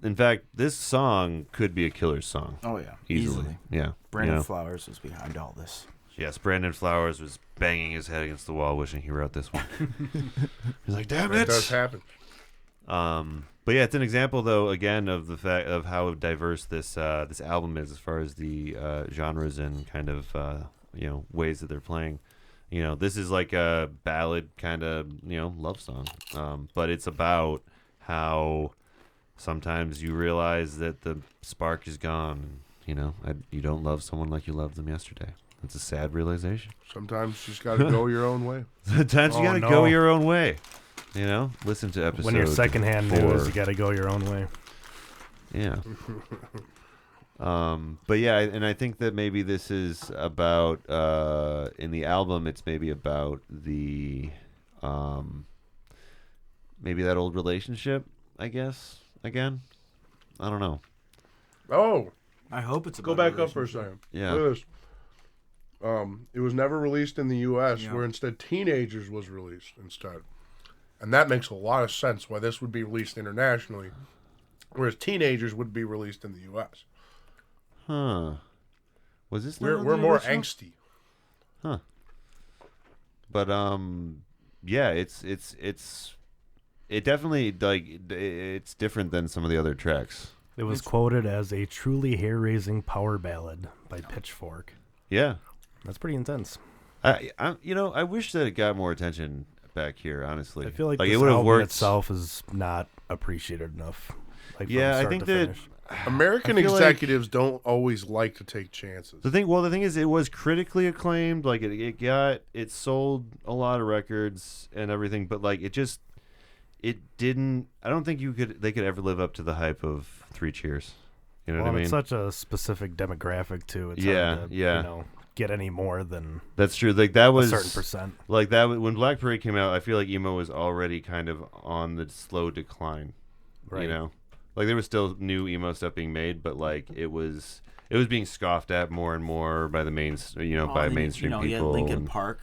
in fact, this song could be a Killer's song. Oh yeah, Easily. Yeah. Brandon you know? Flowers was behind all this. Yes, Brandon Flowers was banging his head against the wall, wishing he wrote this one. He's like, "Damn That it!" does happen. But yeah, it's an example, though, again, of the fact of how diverse this album is as far as the genres and kind of ways that they're playing. You know, this is like a ballad kind of love song, but it's about how sometimes you realize that the spark is gone. You know, you don't love someone like you loved them yesterday. It's a sad realization. Sometimes you just got to go your own way. Sometimes you gotta go your own way. You know, listen to episode. When you're secondhand 4. news, you got to go your own way. Yeah. But yeah, and I think that maybe this is about in the album. It's maybe about the maybe that old relationship. I guess again. I don't know. Oh, I hope it's go back up for a second. Yeah. Look at this. It was never released in the U.S., Yeah. where instead Teenagers was released instead. And that makes a lot of sense why this would be released internationally, whereas Teenagers would be released in the U.S. Huh. Was this? We're not on the more original? angsty. Huh. But yeah, it definitely it's different than some of the other tracks. It was quoted as a truly hair-raising power ballad by Pitchfork. Yeah. That's pretty intense. I wish that it got more attention back here. Honestly, I feel like it this would have album worked. itself is not appreciated enough. Like, from Yeah, I start think to that finish. American I feel like- executives don't always like to take chances. The thing is, it was critically acclaimed. Like it sold a lot of records and everything, but like it didn't. I don't think they could ever live up to the hype of Three Cheers. You know what I mean? It's such a specific demographic too. It's Yeah, hard to, yeah. get any more than That's true. Like that a was certain percent. Like that when Black Parade came out, I feel like emo was already kind of on the slow decline. Right. You know, like there was still new emo stuff being made, but like it was being scoffed at more and more by the mainstream people. Yeah, Linkin and Park.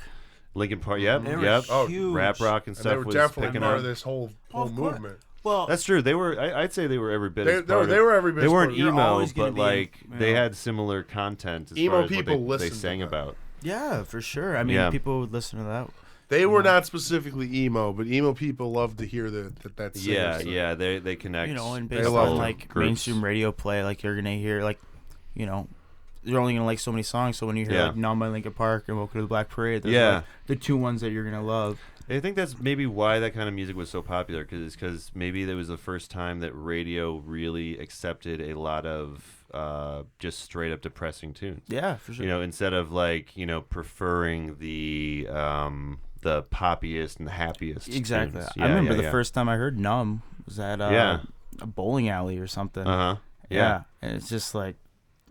Linkin Park, yep, They were yep. huge. Rap rock and And stuff they were was definitely picking part up. of this whole Of course. movement. Well, That's true. They were. I'd say they were every bit. They as part were every bit. They as weren't part of it. emo, always gonna but be, like they yeah. had similar content as Emo far as people what they listen to sang that. about. yeah, for sure. I mean, Yeah. people would listen to that. They were not specifically emo, but emo people love to hear that singer Yeah, stuff. yeah. They connect. You know, and They based love on them. like Groups. mainstream radio play, like you're gonna hear like, you're only gonna like so many songs. So when you hear Yeah. like "Numb" by Linkin Park and "Welcome to the Black Parade," there's Yeah. like the two ones that you're gonna love. I think that's maybe why that kind of music was so popular, because maybe that was the first time that radio really accepted a lot of just straight up depressing tunes. Yeah, for sure. You know, instead of like preferring the poppiest and the happiest. Exactly. tunes. I remember yeah, the first time I heard "Numb" was at Yeah. a bowling alley or something. Uh huh. Yeah, and it's just like,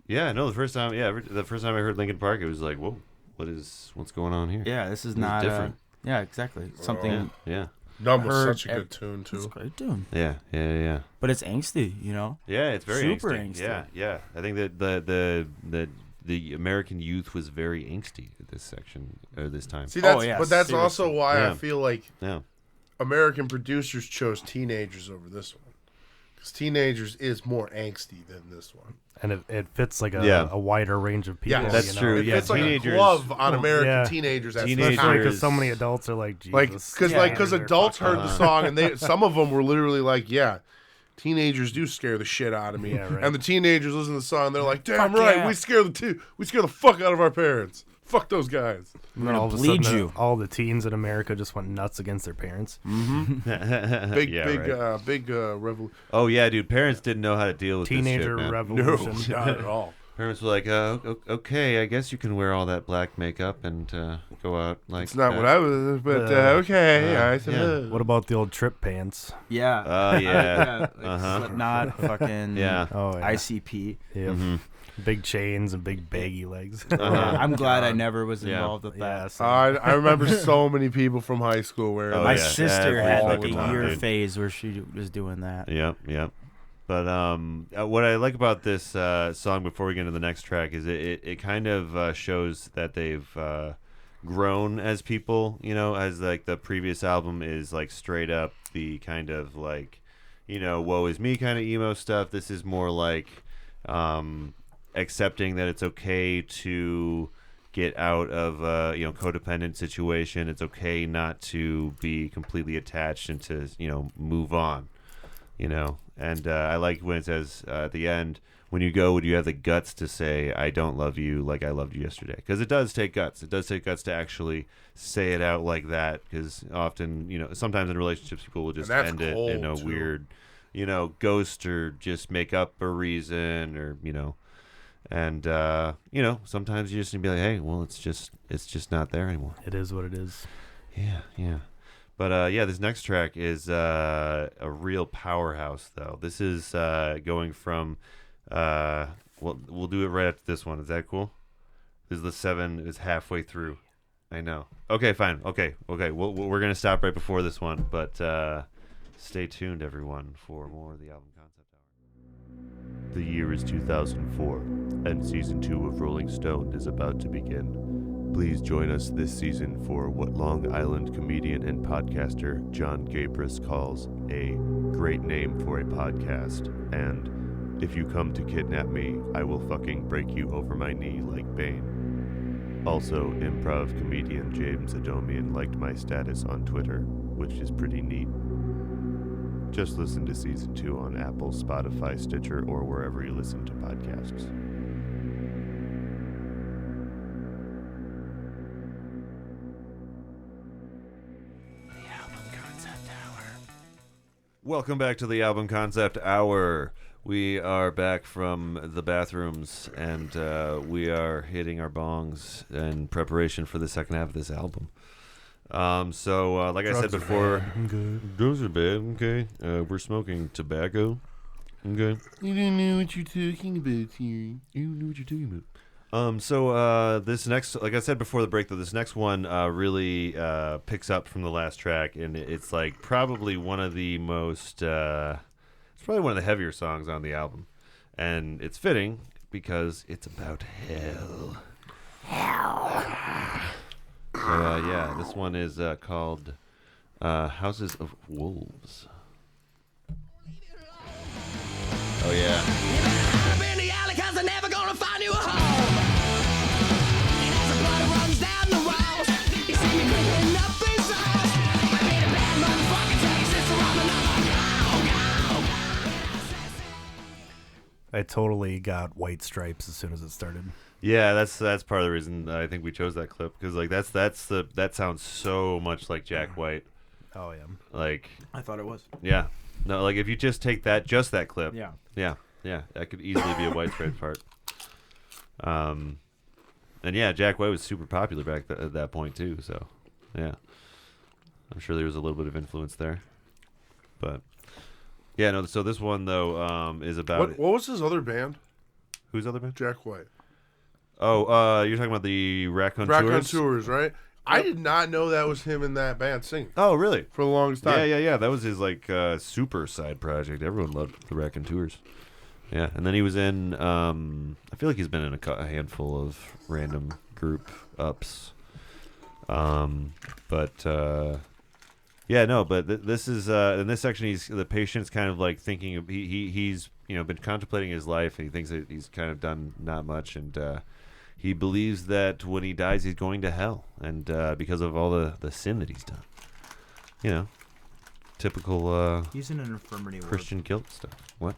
Yeah. No, the first time I heard Linkin Park, it was like, whoa, what's going on here? yeah, this is It's not different. yeah, exactly. Something. Yeah. Numb was Heard such a good tune It's too. great tune, Yeah. but it's angsty. Yeah, it's very Super angsty. angsty. Yeah. I think that the the American youth was very angsty at this section or this time. See, but that's also why I feel like American producers chose Teenagers over this one. Because Teenagers is more angsty than this one. And it fits like a wider range of people. Yeah, that's true. It fits like a glove on American teenagers. Because so many adults are like, Jesus. Because adults heard the song, and some of them were literally like, yeah, teenagers do scare the shit out of me. Yeah, right. And the teenagers listen to the song, they're like, damn right, we scare the fuck out of our parents. Fuck those guys. And then all of a sudden, all the teens in America just went nuts against their parents. Mm-hmm. Big revolution. Oh yeah, dude. Parents didn't know how to deal with teenager this shit, revolution. No, not at all. Parents were like, okay, I guess you can wear all that black makeup and go out like. It's not what I was, but okay. I suppose. What about the old trip pants? Yeah. Slipknot, fucking ICP. Yeah. Mm-hmm. Big chains and big baggy legs. I'm glad I never was involved with that. So. I remember so many people from high school wearing. My sister had like a year phase where she was doing that. Yep. But what I like about this song before we get into the next track is it kind of shows that they've grown as people, as like the previous album is like straight up the kind of like, woe is me kind of emo stuff. This is more like accepting that it's okay to get out of a codependent situation. It's okay not to be completely attached and to move on. And I like when it says at the end, when you go, would you have the guts to say, I don't love you like I loved you yesterday? Because it does take guts. It does take guts to actually say it out like that. Because often, sometimes in relationships, people will just end it in a weird, ghost or just make up a reason or, and, sometimes you just need to be like, hey, well, it's just not there anymore. It is what it is. Yeah. But, this next track is a real powerhouse, though. This is going from, we'll do it right after this one. Is that cool? This is the 7. It's halfway through. I know. Okay, fine. Okay. We're going to stop right before this one. But stay tuned, everyone, for more of the album concept hour. The year is 2004, and Season 2 of Rolling Stone is about to begin. Please join us this season for what Long Island comedian and podcaster John Griffith calls a great name for a podcast, and if you come to kidnap me, I will fucking break you over my knee like Bane. Also, improv comedian James Adomian liked my status on Twitter, which is pretty neat. Just listen to Season 2 on Apple, Spotify, Stitcher, or wherever you listen to podcasts. Welcome back to the Album Concept Hour. We are back from the bathrooms, and we are hitting our bongs in preparation for the second half of this album. So, like I said before, drugs are bad. Okay, we're smoking tobacco. Okay, you don't know what you're talking about here. You don't know what you're talking about. So this next, like I said before the break, though, this next one really picks up from the last track, and it's like probably one of the most, it's probably one of the heavier songs on the album, and it's fitting because it's about hell. So, this one is called Houses of Wolves. Oh yeah. They're never gonna find you a home. And as the blood runs down the walls, you see me creeping up his eyes. I made a bad motherfucker tell your sister I'm another. I totally got white stripes as soon as it started. Yeah, that's part of the reason I think we chose that clip, because like that sounds so much like Jack White. Oh yeah. Like I thought it was. Yeah. No, like if you just take just that clip. Yeah. Yeah, that could easily be a white stripe part. And yeah, Jack White was super popular back at that point too. So, yeah, I'm sure there was a little bit of influence there. But yeah, no. So this one though is about what was his other band? Whose other band? Jack White. Oh, you're talking about the Raconteurs, right? I did not know that was him in that band singing. Oh, really? For the longest time. Yeah. That was his like super side project. Everyone loved the Raconteurs. Yeah, and then he was in. I feel like he's been in a handful of random group ups. But this is in this section. The patient's kind of like thinking of he's been contemplating his life, and he thinks that he's kind of done not much, and he believes that when he dies, he's going to hell, and because of all the sin that he's done. Typical. He's in an infirmary Christian guilt stuff. What?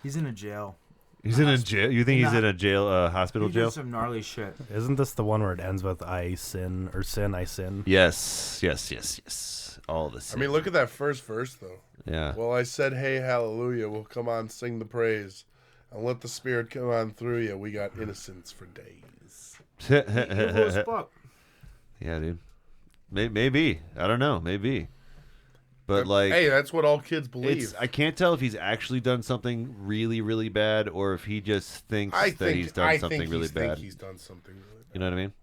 He's in a jail. He's in a jail. You think he's in a jail, hospital jail? He did some gnarly shit. Isn't this the one where it ends with "I sin" or "sin, I sin"? Yes. All the sin. I mean, look at that first verse, though. Yeah. Well, I said, "Hey, hallelujah! Well, come on, sing the praise, and let the Spirit come on through you. We got innocence for days." Yeah, dude. Maybe. I don't know. Maybe. But hey, that's what all kids believe. I can't tell if he's actually done something really, really bad, or if he just thinks that he's done something really bad. He's done something really bad. You know what I mean?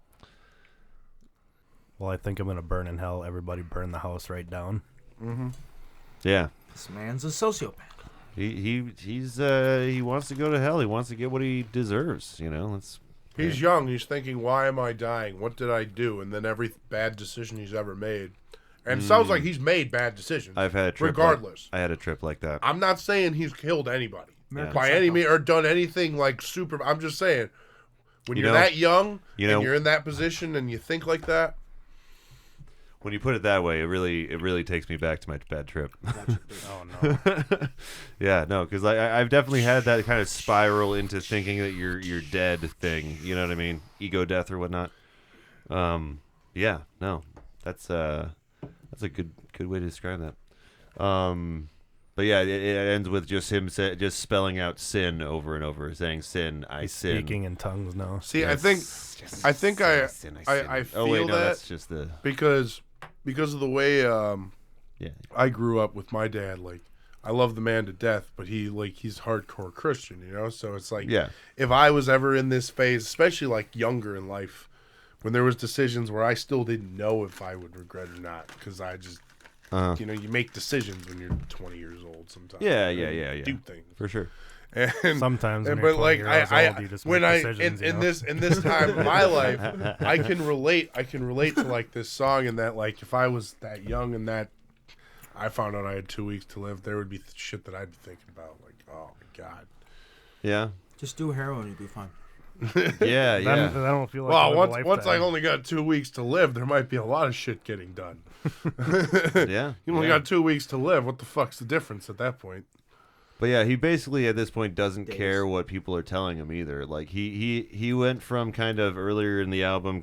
Well, I think I'm gonna burn in hell. Everybody burn the house right down. Mm-hmm. Yeah. This man's a sociopath. He wants to go to hell. He wants to get what he deserves. He's young. He's thinking, "Why am I dying? What did I do?" And then every bad decision he's ever made. And it sounds like he's made bad decisions. I've had a trip. Regardless. I had a trip like that. I'm not saying he's killed anybody by Yeah. any means or done anything like super. I'm just saying, when you're that young and you're in that position and you think like that. When you put it that way, it really takes me back to my bad trip. Oh no. Yeah, no, because I've definitely had that kind of spiral into thinking that you're dead thing. You know what I mean? Ego death or whatnot. Yeah, no, that's a good way to describe that. But yeah, it ends with just him just spelling out sin over and over, saying sin, I sin. Speaking in tongues now. See, Yes. I think I feel oh wait, no, that that's just the because of the way yeah. I grew up with my dad. Like, I love the man to death, but he's hardcore Christian, So it's like, if I was ever in this phase, especially like younger in life, when there was decisions where I still didn't know if I would regret or not, because I just, you make decisions when you're 20 years old sometimes. Yeah. Do things For sure. And sometimes, when but you're like 20 years old, you just when make I decisions, in this time of my life, I can relate to like this song, and that like if I was that young and that I found out I had 2 weeks to live, there would be shit that I'd be thinking about, like, oh my god. Yeah. Just do heroin, you'll be fine. Yeah. I don't feel like Well, once I only got 2 weeks to live, there might be a lot of shit getting done. Yeah. You only got 2 weeks to live. What the fuck's the difference at that point? But yeah, he basically at this point doesn't care what people are telling him either. Like he went from kind of earlier in the album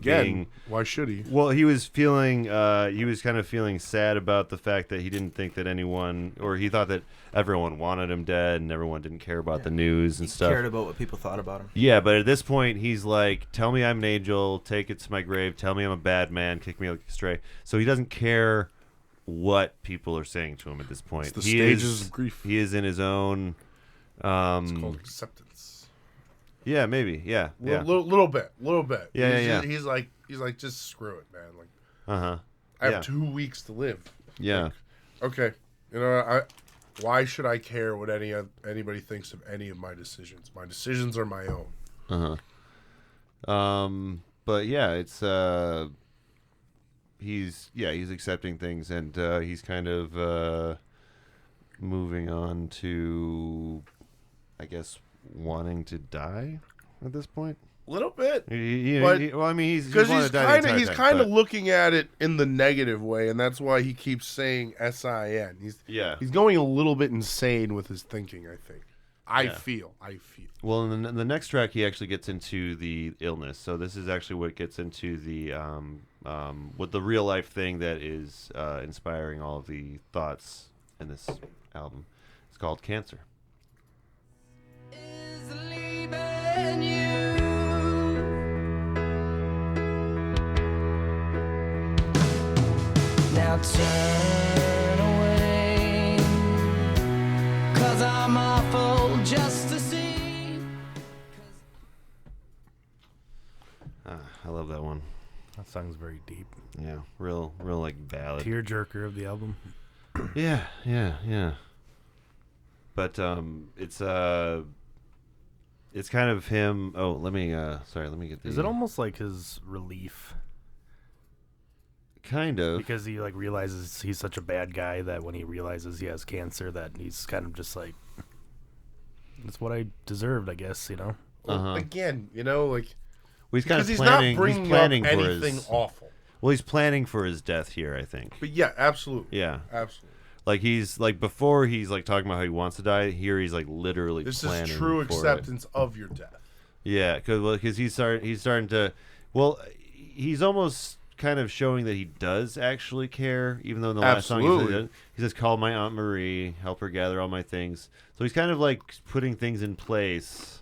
being, why should he? Well, he was kind of feeling sad about the fact that he didn't think that anyone, or he thought that everyone wanted him dead and everyone didn't care about the news and stuff. He cared about what people thought about him. Yeah, but at this point he's like, tell me I'm an angel, take it to my grave, tell me I'm a bad man, kick me like a stray. So he doesn't care what people are saying to him at this point. It's the stages of grief. He is in his own. It's called acceptance. Yeah, maybe. Yeah, yeah. Little bit. Yeah. He's like, just screw it, man. Like, I have 2 weeks to live. Yeah. Like, okay. Why should I care what anybody thinks of any of my decisions? My decisions are my own. But yeah, it's he's accepting things, and he's kind of moving on to, I guess, wanting to die at this point. A little bit. He's kind of looking at it in the negative way, and that's why he keeps saying SIN. He's going a little bit insane with his thinking, I think. I feel. Well, in the next track, he actually gets into the illness. So this is actually what gets into the with the real life thing that is inspiring all of the thoughts in this album. It's called Cancer. Is leaving you. Now turn away, 'cause I'm awful just to see. I love that one. That song's very deep. Yeah, real like ballad. Tearjerker of the album. Yeah. But it's kind of him. Oh, let me get the. Is it almost like his relief? Kind of. Because he like realizes he's such a bad guy that when he realizes he has cancer, that he's kind of just like, that's what I deserved, I guess, you know. Again, you know, like well, he's kind of he's planning. not bringing He's planning up for anything his. awful. Well, he's planning for his death here, I think. But yeah, absolutely. Yeah, absolutely. Like he's like before he's like talking about how he wants to die. Here he's like literally this planning. This is true for acceptance it. of your death. Yeah, because he's starting to. Well, he's almost kind of showing that he does actually care, even though in the last song he says, "Call my Aunt Marie, help her gather all my things." So he's kind of like putting things in place,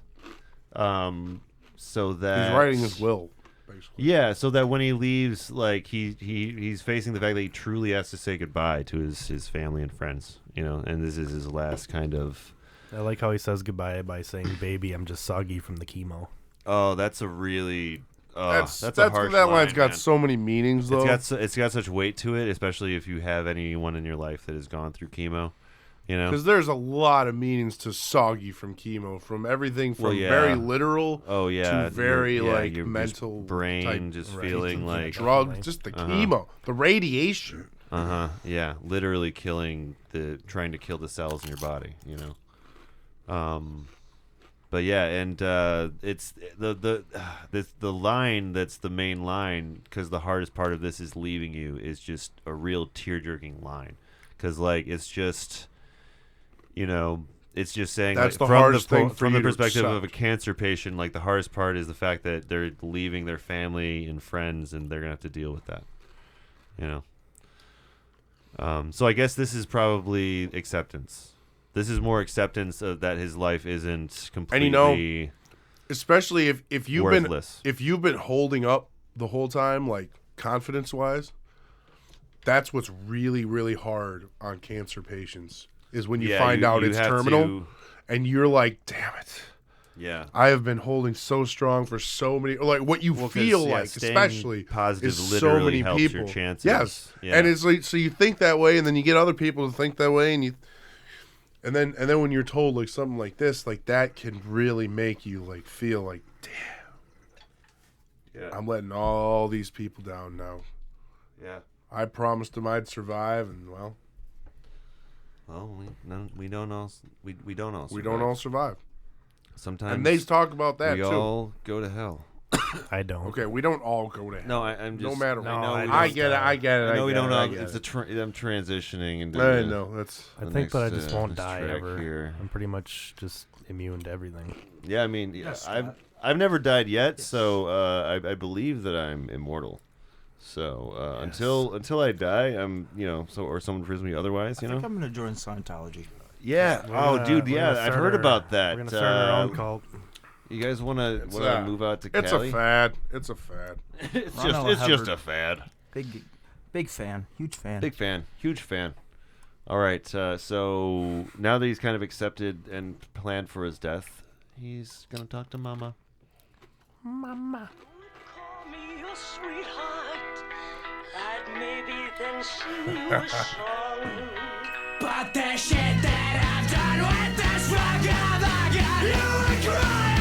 so that he's writing his will. Basically. Yeah, so that when he leaves, like he's facing the fact that he truly has to say goodbye to his family and friends, you know, and this is his last kind of. I like how he says goodbye by saying, "Baby, I'm just soggy from the chemo." Oh, that's a really that's a harsh that line, line's got man. so many meanings, though. It's got such weight to it, especially if you have anyone in your life that has gone through chemo, you know. Because there's a lot of meanings to soggy from chemo, from everything from very literal to very your mental brain type, just feeling like drugs, just the chemo, the radiation. Yeah, literally trying to kill the cells in your body, you know. But yeah, and it's the line that's the main line, because the hardest part of this is leaving you, is just a real tear-jerking line, because like it's just, you know, it's just saying that's like, the hardest thing from the perspective of a cancer patient, like the hardest part is the fact that they're leaving their family and friends, and they're gonna have to deal with that, you know. So I guess this is probably acceptance. This is more acceptance of that his life isn't completely. And you know, especially if you've worthless. been holding up the whole time, like confidence wise, that's what's really, really hard on cancer patients is when you find out it's terminal, and you're like, damn it. Yeah, I have been holding so strong for so many. Like what you feel like, especially positive, is so many helps people. Your chances. Yes, and it's like so you think that way, and then you get other people to think that way, and you. And then when you're told like something like this, like that can really make you like feel like, damn, I'm letting all these people down now. Yeah, I promised them I'd survive, and we don't all survive. Sometimes, and they talk about that we too. We all go to hell. I don't. Okay, we don't all go to hell. No, I'm just. No matter what. I get it. I get it. I know we don't know. I'm transitioning into. I know that's. I think that I just won't die ever. Here. I'm pretty much just immune to everything. Yeah, I mean, I've never died yet, so I believe that I'm immortal. So until I die, I'm or someone proves me otherwise. I think I'm gonna join Scientology. Yeah. Dude. Yeah, I've heard about that. We're gonna start our own cult. You guys want to move out to Cali? It's a fad. It's a fad. it's just a fad. Big fan. Huge fan. Big fan. Huge fan. All right. So now that he's kind of accepted and planned for his death, he's gonna talk to Mama. Mama. Call me your sweetheart. That maybe then sing you a song. But the shit that I've done with this rock of the gun, you would cry.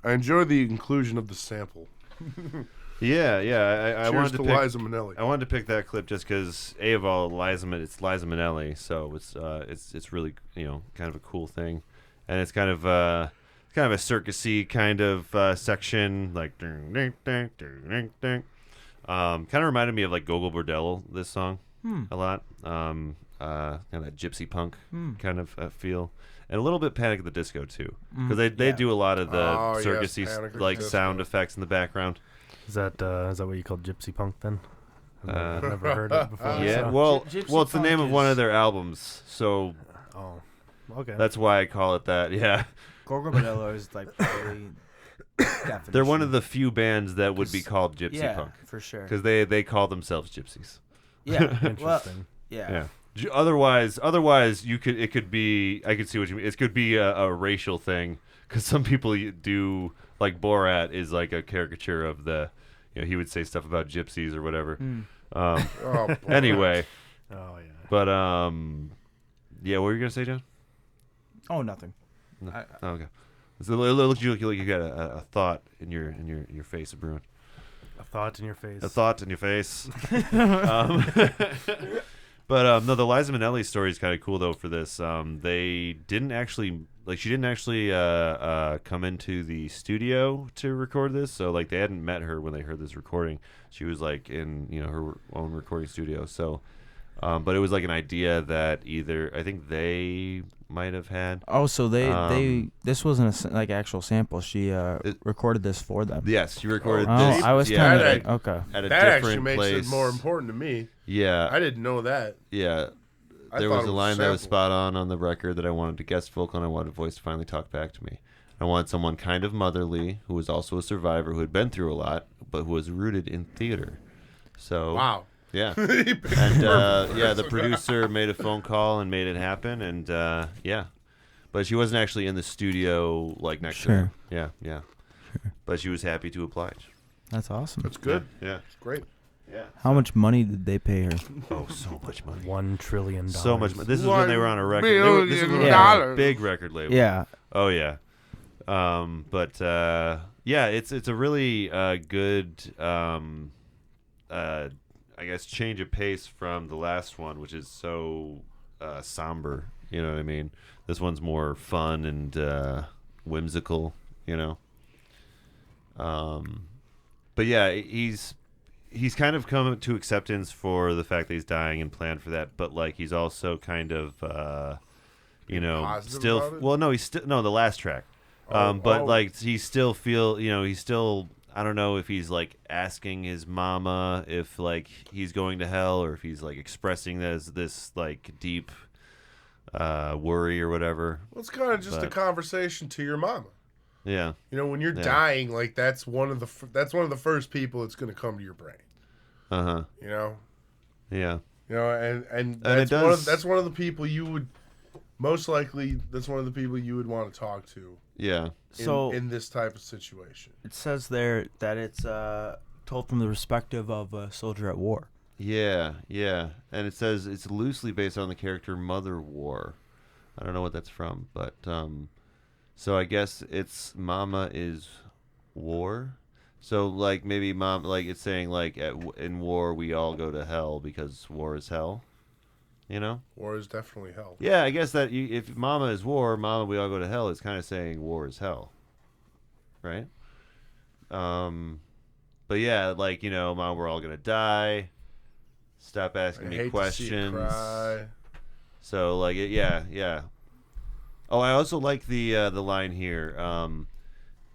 I enjoy the inclusion of the sample. I wanted to pick Liza Minnelli. I wanted to pick that clip just because of all it's Liza Minnelli, so it's really kind of a cool thing, and it's kind of a circusy kind of section, like kind of reminded me of like Gogol Bordello, this song a lot, kind of that gypsy punk kind of feel. And a little bit Panic at the Disco too, because they do a lot of the circusy sound effects in the background. Is that what you call gypsy punk then? I've never heard it before. Yeah, so. well, it's the name of one of their albums, so okay, that's why I call it that. Yeah, Gogol Bordello is like probably definition. They're one of the few bands that would be called gypsy punk for sure, because they call themselves gypsies. Yeah, interesting. Yeah. Otherwise, I could see what you mean. It could be a racial thing, because some people do, like Borat is like a caricature of the, he would say stuff about gypsies or whatever. Anyway. Oh yeah. But yeah, what were you gonna say, John? Oh, nothing. No. Okay. So it looks like you got a thought in your face, Bruin. A thought in your face. A thought in your face. But no, the Liza Minnelli story is kind of cool though. For this, they didn't actually she didn't actually come into the studio to record this. So like they hadn't met her when they heard this recording. She was like in her own recording studio. So, but it was like an idea that either I think they might have had. Oh, so they this wasn't a actual sample. She recorded this for them. Yes, she recorded this. this. I was kind of okay. At a that different actually makes place. it more important to me. Yeah, I didn't know that. Yeah, there was a line that was spot on the record that I wanted to guest vocal and I wanted a voice to finally talk back to me. I wanted someone kind of motherly who was also a survivor who had been through a lot, but who was rooted in theater. So wow. Yeah, and the producer made a phone call and made it happen, and yeah, but she wasn't actually in the studio like next to her. Yeah. Sure. But she was happy to oblige. That's awesome. That's good. Yeah. It's great. Yeah. How much money did they pay her? Oh, so much money. $1 trillion. So much money. This is when they were on a record. This is when they were on a big record label. Yeah. Oh yeah. But yeah, it's a really good I guess change of pace from the last one, which is so somber. You know what I mean? This one's more fun and whimsical. But yeah, he's kind of come to acceptance for the fact that he's dying and planned for that. But like he's also kind of still the last track. Like he still he's still. I don't know if he's like asking his mama if like he's going to hell or if he's like expressing this like deep worry or whatever. Well, it's kind of just a conversation to your mama. Yeah. When you're dying, like that's one of the first people that's going to come to your brain. Uh-huh. Yeah. And that's one of the people you would most likely that's one of the people you would want to talk to. Yeah. In this type of situation. It says there that it's told from the perspective of a soldier at war. Yeah. And it says it's loosely based on the character Mother War. I don't know what that's from, but so I guess it's Mama is war. So like maybe mom, like it's saying like in war we all go to hell because war is hell. War is definitely hell. Yeah, I guess that if Mama is war, Mama we all go to hell. It's kind of saying war is hell, right? But yeah, like Mom, we're all gonna die. Stop asking me questions. To see you cry. So like yeah. Oh, I also like the line here.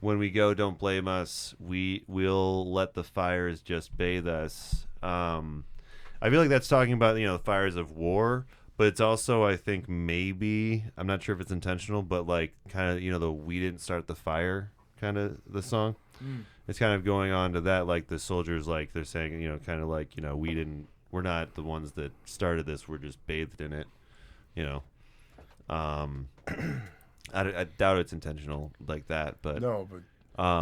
When we go, don't blame us. We'll let the fires just bathe us. I feel like that's talking about the fires of war, but it's also I think maybe I'm not sure if it's intentional, but like kind of the we didn't start the fire kind of the song. It's kind of going on to that, like the soldiers like they're saying kind of like we're not the ones that started this, we're just bathed in it. I doubt it's intentional like that, but no, but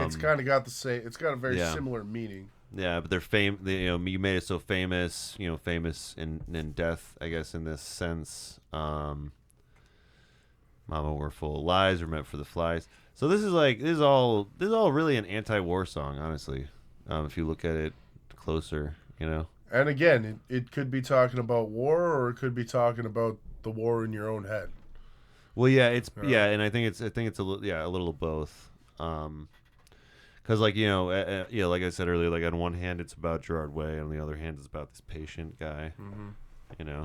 it's kind of got the same. It's got a very similar meaning. Yeah, but you made it so famous, famous in death, I guess, in this sense. Mama, we're full of lies, we're meant for the flies. So this is all really an anti-war song, honestly. If you look at it closer, And again, it could be talking about war, or it could be talking about the war in your own head. Well, yeah, and I think it's a little of both. Because like like I said earlier, like on one hand it's about Gerard Way, on the other hand it's about this patient guy. But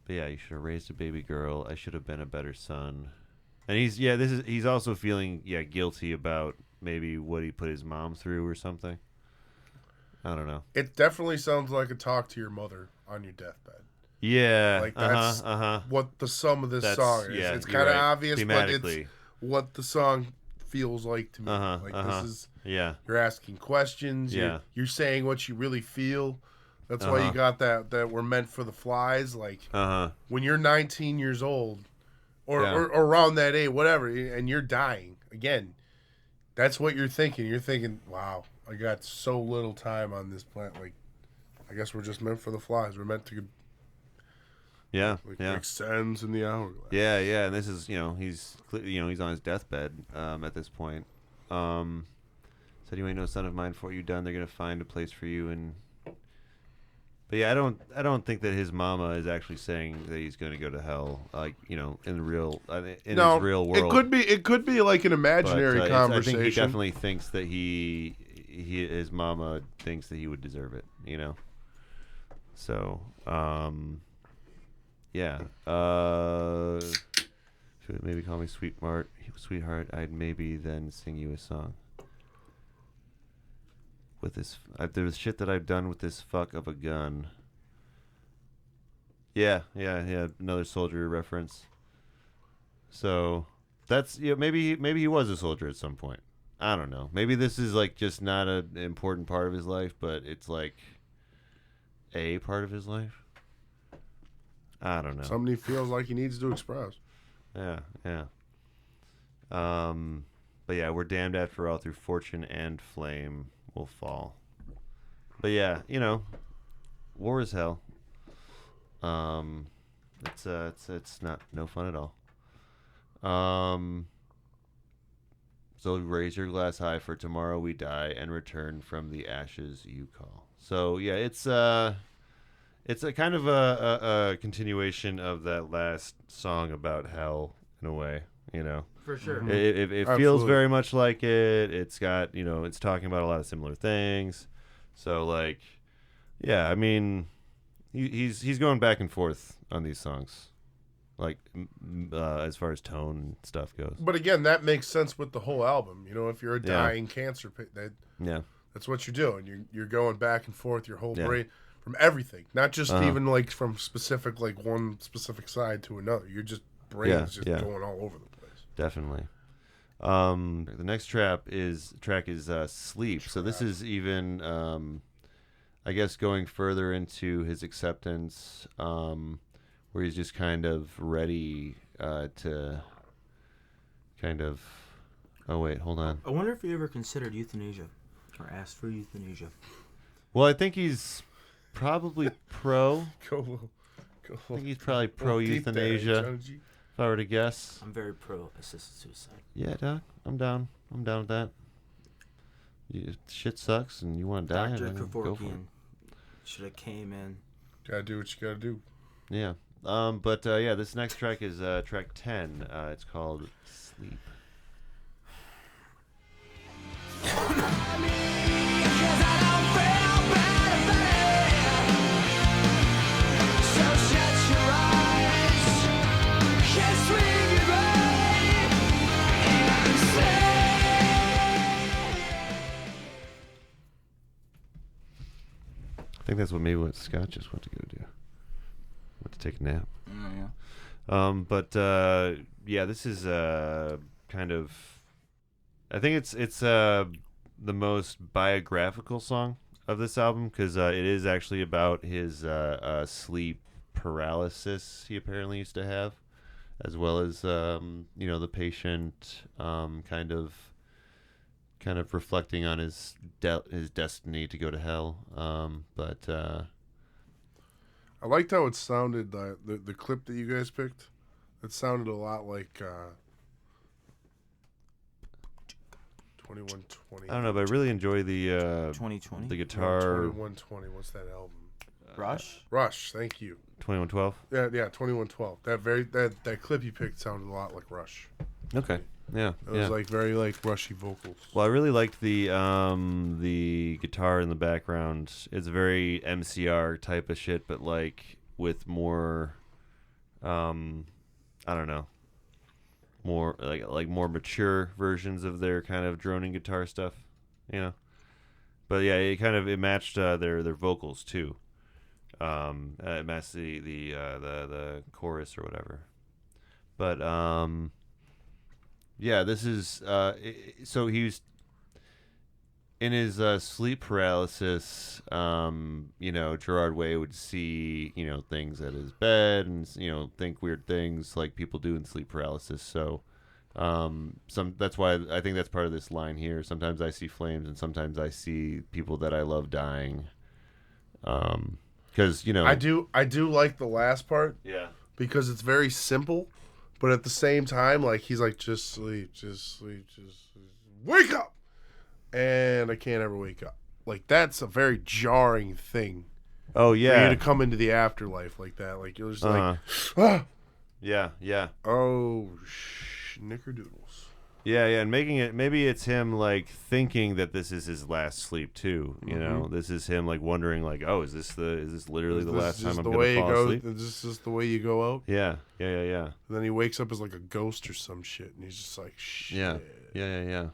yeah, you should have raised a baby girl. I should have been a better son. And he's also feeling guilty about maybe what he put his mom through or something. I don't know. It definitely sounds like a talk to your mother on your deathbed. Yeah, like that's what the sum of this song is. It's kind of obvious, but it's what the song feels like to me. This is you're asking questions. You're saying what you really feel. That's why you got that we're meant for the flies. Like when you're 19 years old, or around that age, whatever, and you're dying again. That's what you're thinking. You're thinking, wow, I got so little time on this planet. Like, I guess we're just meant for the flies. We're meant to, extends in the hourglass. Yeah, and this is, he's on his deathbed at this point. Said, "You ain't no son of mine before you done. They're gonna find a place for you." But yeah, I don't think that his mama is actually saying that he's going to go to hell, like, in his real world. It could be like an imaginary conversation. I think he definitely thinks that his mama thinks that he would deserve it, So, yeah. Should maybe call me sweetheart. I'd maybe then sing you a song. With this, there was shit that I've done with this fuck of a gun. Yeah. Another soldier reference. So that's maybe he was a soldier at some point. I don't know. Maybe this is like just not an important part of his life, but it's like a part of his life. I don't know. Somebody feels like he needs to express. Yeah. But yeah, we're damned after all, through fortune and flame will fall. But yeah, war is hell. It's not no fun at all. So raise your glass high, for tomorrow we die and return from the ashes you call. So yeah, it's a kind of a continuation of that last song about hell in a way, For sure. It feels very much like it. It's got, it's talking about a lot of similar things. So like, yeah, I mean, he's going back and forth on these songs, like as far as tone and stuff goes. But again, that makes sense with the whole album. If you're a dying cancer that's what you're doing. You're going back and forth your whole brain from everything, not just even like from specific, like one specific side to another. You're just brain is just going all over the place. Definitely. The next track is Sleep. So this is even, I guess, going further into his acceptance, where he's just kind of ready to kind of. Oh wait, hold on. I wonder if he ever considered euthanasia or asked for euthanasia. Well, I think he's probably pro. Go. I think he's probably pro euthanasia. If I were to guess. I'm very pro assisted suicide. Yeah, Doc. I'm down. I'm down with that. Shit sucks and you want to die. Dr. Kevorkian should have came in. Gotta do what you gotta do. Yeah. But this next track is track 10. It's called Sleep. I think that's what Scott just went to go do. Went to take a nap. Yeah. This is kind of. I think it's the most biographical song of this album, because it is actually about his sleep paralysis he apparently used to have, as well as the patient kind of reflecting on his destiny to go to hell. I liked how it sounded, the clip that you guys picked. It sounded a lot like 2120. I don't know, but I really enjoy the 2020. the guitar. 2120. What's that album? Rush. Thank you. 2112. Yeah. 2112. That clip you picked sounded a lot like Rush. Okay. Yeah. It was like very like Rushy vocals. Well, I really liked the guitar in the background. It's very MCR type of shit, but like with more, I don't know, more like more mature versions of their kind of droning guitar stuff, But yeah, it matched their vocals too. It matched the chorus or whatever. But yeah, this is so he was in his sleep paralysis. Gerard Way would see things at his bed and think weird things like people do in sleep paralysis. So That's why I think that's part of this line here. Sometimes I see flames, and sometimes I see people that I love dying. Because I do like the last part. Yeah. Because it's very simple, but at the same time, like he's like, just sleep, just sleep, just sleep. Wake up, and I can't ever wake up. Like that's a very jarring thing. Oh yeah. For you to come into the afterlife like that, like you're just like, ah. Yeah. Oh, snickerdoodles. Yeah, and making it, maybe it's him like thinking that this is his last sleep too. You know, this is him like wondering, like, oh, is this literally the last time I'm gonna fall asleep? Is this the way you go out? Yeah. And then he wakes up as like a ghost or some shit, and he's just like, shit. Yeah.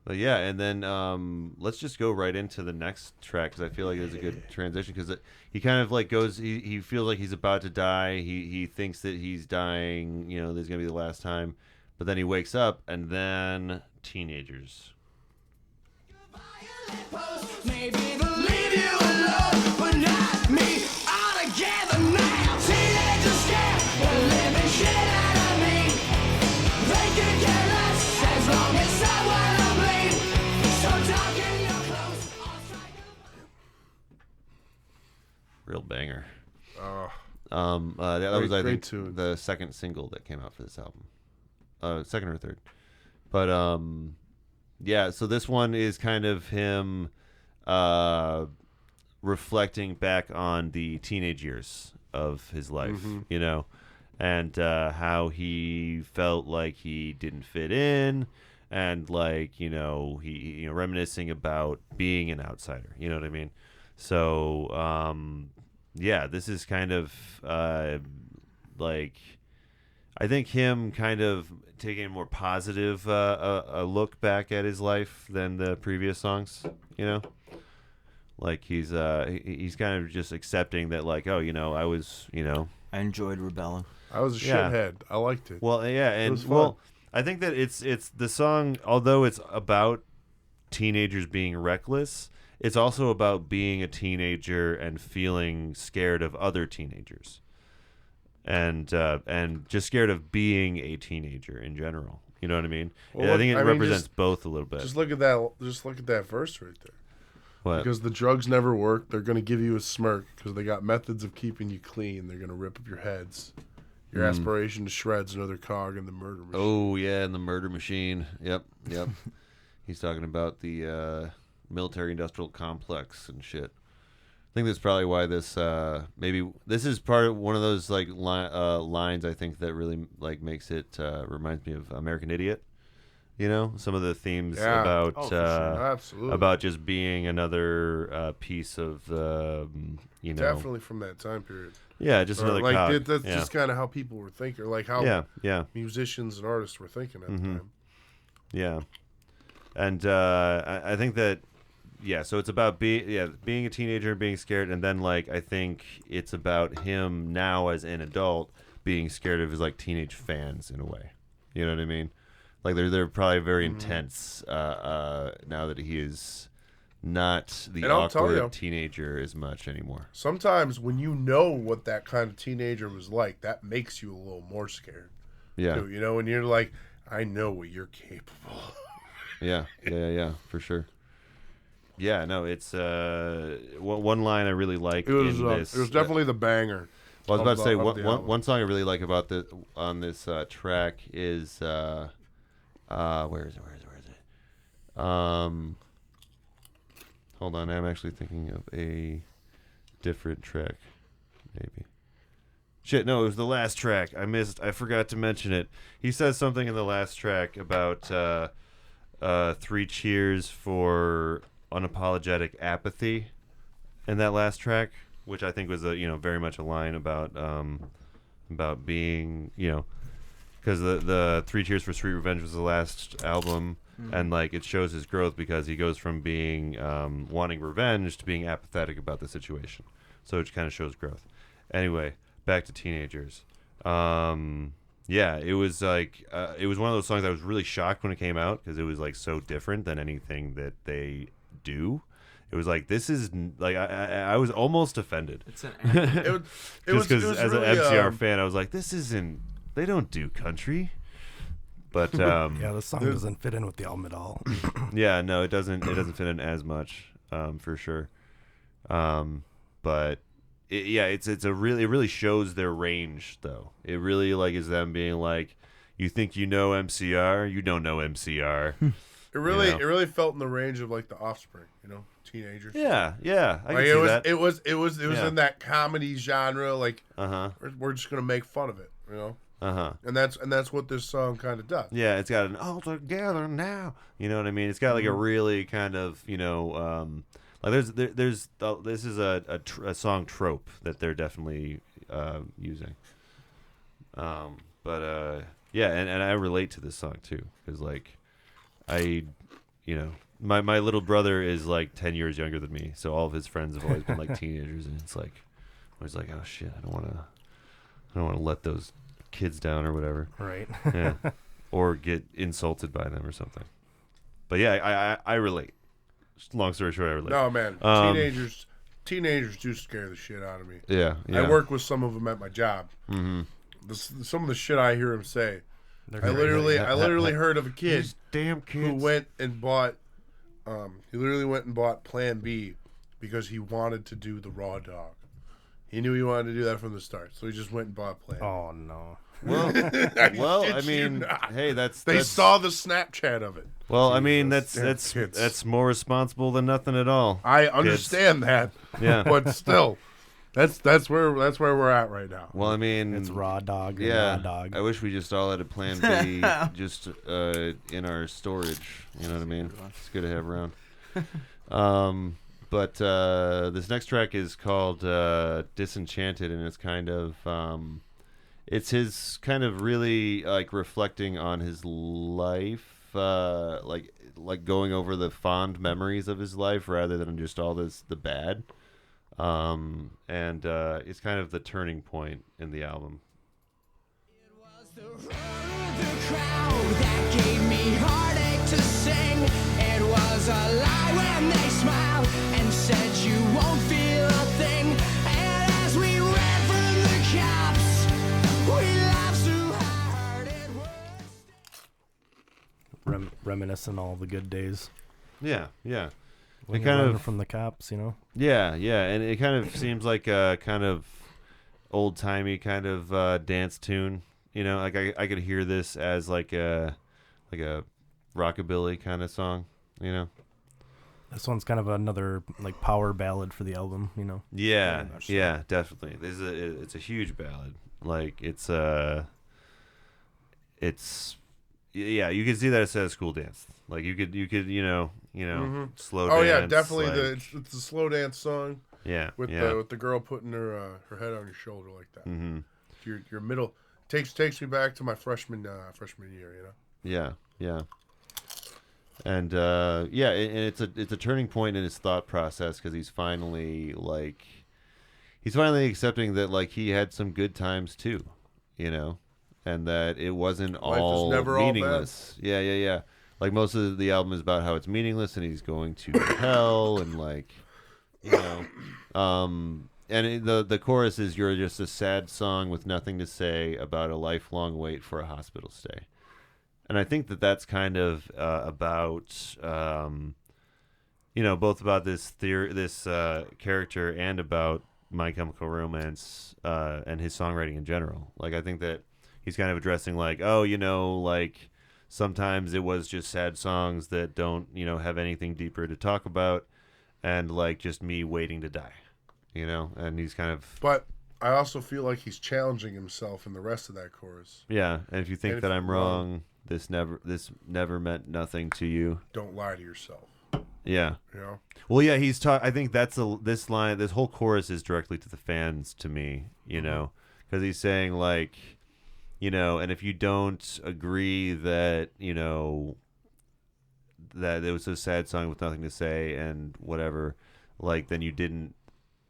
But yeah, and then let's just go right into the next track because I feel like it's a good transition because he kind of like goes, he feels like he's about to die. He thinks that he's dying. You know, this is gonna be the last time. But then he wakes up, and then teenagers. Maybe they'll leave you alone, but not me. All together now. Teenagers scared, they're living shit out of me. They could care less as long as someone will bleed. So talking your clothes, I'll strike Real banger. That That was I think tune. the second single that came out for this album, second or third. But yeah. So this one is kind of him reflecting back on the teenage years of his life, you know, and how he felt like he didn't fit in, and like he reminiscing about being an outsider. You know what I mean? So yeah, this is kind of like I think him kind of taking a more positive a look back at his life than the previous songs, you know, like he's kind of just accepting that, like, oh, I was, I enjoyed rebelling. I was a shithead. I liked it. Well, yeah, and it was fun. I think that it's the song, although it's about teenagers being reckless, it's also about being a teenager and feeling scared of other teenagers. And just scared of being a teenager in general. You know what I mean? Well, I think it represents both a little bit. Just look at that. Just look at that verse right there. What? Because the drugs never work. They're going to give you a smirk because they got methods of keeping you clean. They're going to rip up your heads, your aspiration to shreds, another cog in the murder machine. Oh yeah, in the murder machine. Yep. He's talking about the military-industrial complex and shit. I think that's probably why this maybe this is part of one of those like lines I think that really like makes it reminds me of American Idiot. You know, some of the themes about Absolutely. about just being another piece of definitely from that time period. Yeah, just another like cog. that's just kind of how people were thinking, or like how musicians and artists were thinking at the time. Yeah, and I think that. Yeah, so it's about being a teenager and being scared, and then like I think it's about him now as an adult being scared of his like teenage fans in a way. You know what I mean? Like they're probably very intense now that he is not the awkward teenager as much anymore. Sometimes when you know what that kind of teenager was like, that makes you a little more scared. Yeah, too, when you're like, I know what you're capable of. Yeah, for sure. Yeah, no, it's one line I really like. It was definitely the banger. Well, I was about to say one song I really like about on this track is where is it? Hold on, I'm actually thinking of a different track, maybe. Shit, no, it was the last track. I forgot to mention it. He says something in the last track about 3 cheers for unapologetic apathy in that last track, which I think was very much a line about being, because the 3 Cheers for Sweet Revenge was the last album, and like it shows his growth because he goes from being wanting revenge to being apathetic about the situation, so it kind of shows growth. Anyway, back to teenagers. Yeah, it was like it was one of those songs I was really shocked when it came out because it was like so different than anything that they do. It was like, this is like I was almost offended. It's an just because as an MCR fan, I was like, this isn't They don't do country. But yeah, the song doesn't fit in with the album at all. Yeah, no, it doesn't fit in as much, for sure. But it really shows their range though. It really like is them being like, you think you know MCR, you don't know MCR. It really felt in the range of like the Offspring, teenagers. Yeah, I can see that. It was in that comedy genre, like we're just gonna make fun of it, And that's what this song kind of does. Yeah, it's got an all together now. You know what I mean? It's got like a really kind of like this is a song trope that they're definitely using. Yeah, and I relate to this song too because like my little brother is like 10 years younger than me, so all of his friends have always been like teenagers, and it's like I was like, oh shit, I don't want to let those kids down or whatever, right? Yeah, or get insulted by them or something. But yeah, I relate. Long story short, I relate. No, man, teenagers do scare the shit out of me. Yeah. I work with some of them at my job. Mm-hmm. Some of the shit I hear them say. I literally heard of a kid These damn kids who went and bought Plan B because he wanted to do the raw dog. He knew he wanted to do that from the start, so he just went and bought Plan B. Oh no. Well, I mean, hey, they saw the Snapchat of it. Well, I mean, that's more responsible than nothing at all. I understand that. Yeah, but still, that's where we're at right now. Well, I mean, it's raw dog. Yeah, raw dog. I wish we just all had a Plan B just in our storage. You know what I mean? It's good to have around. But this next track is called Disenchanted, and it's kind of it's his kind of really like reflecting on his life, like going over the fond memories of his life rather than just all the bad. And it's kind of the turning point in the album. It was the roar of the crowd that gave me heartache to sing. It was a lie when they smiled and said you won't feel a thing. And as we ran from the cops, we laughed so hard it was. Reminiscing all the good days. Yeah. When it kind of from the cops, Yeah, and it kind of seems like a kind of old timey kind of dance tune. Like I could hear this as like a rockabilly kind of song. This one's kind of another like power ballad for the album. Yeah, definitely. It's a huge ballad. Like it's yeah, you can see that it's a school dance. Like you could slow dance. Oh yeah, definitely. It's a slow dance song. Yeah, with the girl putting her head on your shoulder like that. Mm-hmm. Your middle takes me back to my freshman year. Yeah. And it's a turning point in his thought process because he's finally accepting that like he had some good times too, and that it wasn't all meaningless. Yeah. Like most of the album is about how it's meaningless and he's going to hell and like, and the chorus is you're just a sad song with nothing to say about a lifelong wait for a hospital stay. And I think that's kind of about, both about this character and about My Chemical Romance and his songwriting in general. Like I think that he's kind of addressing like, like sometimes it was just sad songs that don't, have anything deeper to talk about, and like just me waiting to die, and he's kind of. But I also feel like he's challenging himself in the rest of that chorus. Yeah, and if you think that I'm wrong, this never meant nothing to you. Don't lie to yourself. Yeah. Well, yeah, I think that's this line. This whole chorus is directly to the fans, to me. Because he's saying like. And if you don't agree that, that it was a sad song with nothing to say and whatever, like, then you didn't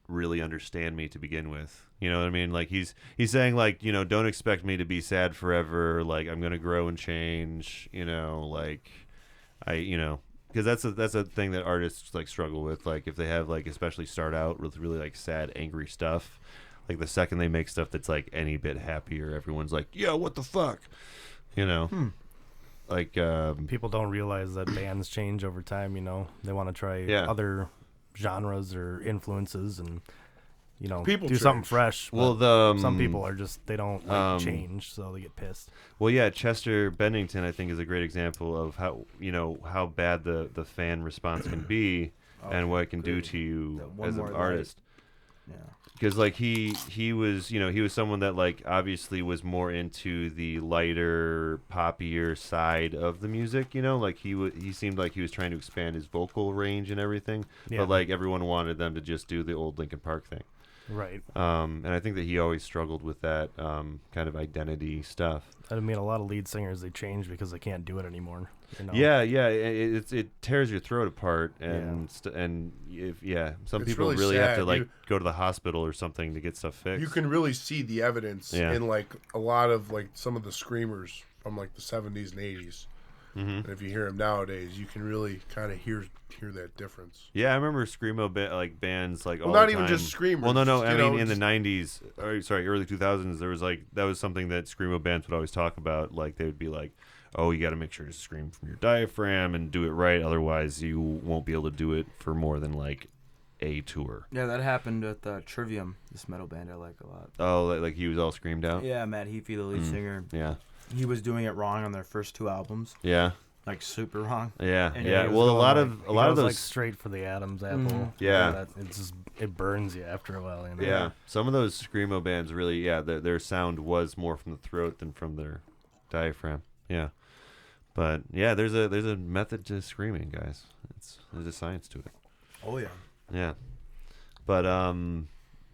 really understand me to begin with. You know what I mean? Like, he's saying, like, don't expect me to be sad forever. Like, I'm going to grow and change, like, because that's a thing that artists, like, struggle with. Like, if they have, like, especially start out with really, like, sad, angry stuff, Like the second they make stuff that's like any bit happier, everyone's like, "Yeah, what the fuck," you know. Like people don't realize that bands change over time. You know, they want to try other genres or influences, and people do something fresh. Well, some people are just they don't like change, so they get pissed. Well, yeah, Chester Bennington I think is a great example of how bad the fan response can be and what it can do to you as an artist. Yeah. Because like he was someone that like obviously was more into the lighter, poppier side of the music, like he seemed like he was trying to expand his vocal range and everything, but like everyone wanted them to just do the old Linkin Park thing. Right. And I think that he always struggled with that kind of identity stuff. I mean, a lot of lead singers, they change because they can't do it anymore. Yeah. It tears your throat apart, and some people really have to like go to the hospital or something to get stuff fixed. You can really see the evidence in like a lot of like some of the screamers from like the 70s and 80s. Mm-hmm. And if you hear them nowadays, you can really kind of hear that difference. Yeah, I remember screamo bands like all not the even time. just screamers. Well, no. I mean, in the '90s, early 2000s, there was like that was something that screamo bands would always talk about. Like they would be like, "Oh, you got to make sure to scream from your diaphragm and do it right, otherwise you won't be able to do it for more than like a tour." Yeah, that happened with Trivium, this metal band I like a lot. Oh, like he was all screamed out. Yeah, Matt Heafy, the lead singer. Yeah. He was doing it wrong on their first 2 albums. Yeah. Like super wrong. Yeah. Well, a lot of those like straight for the Adam's apple. Mm-hmm. Yeah. It burns you after a while. Yeah. Some of those screamo bands really, their sound was more from the throat than from their diaphragm. Yeah. But yeah, there's a method to screaming, guys. There's a science to it. Oh yeah. Yeah. But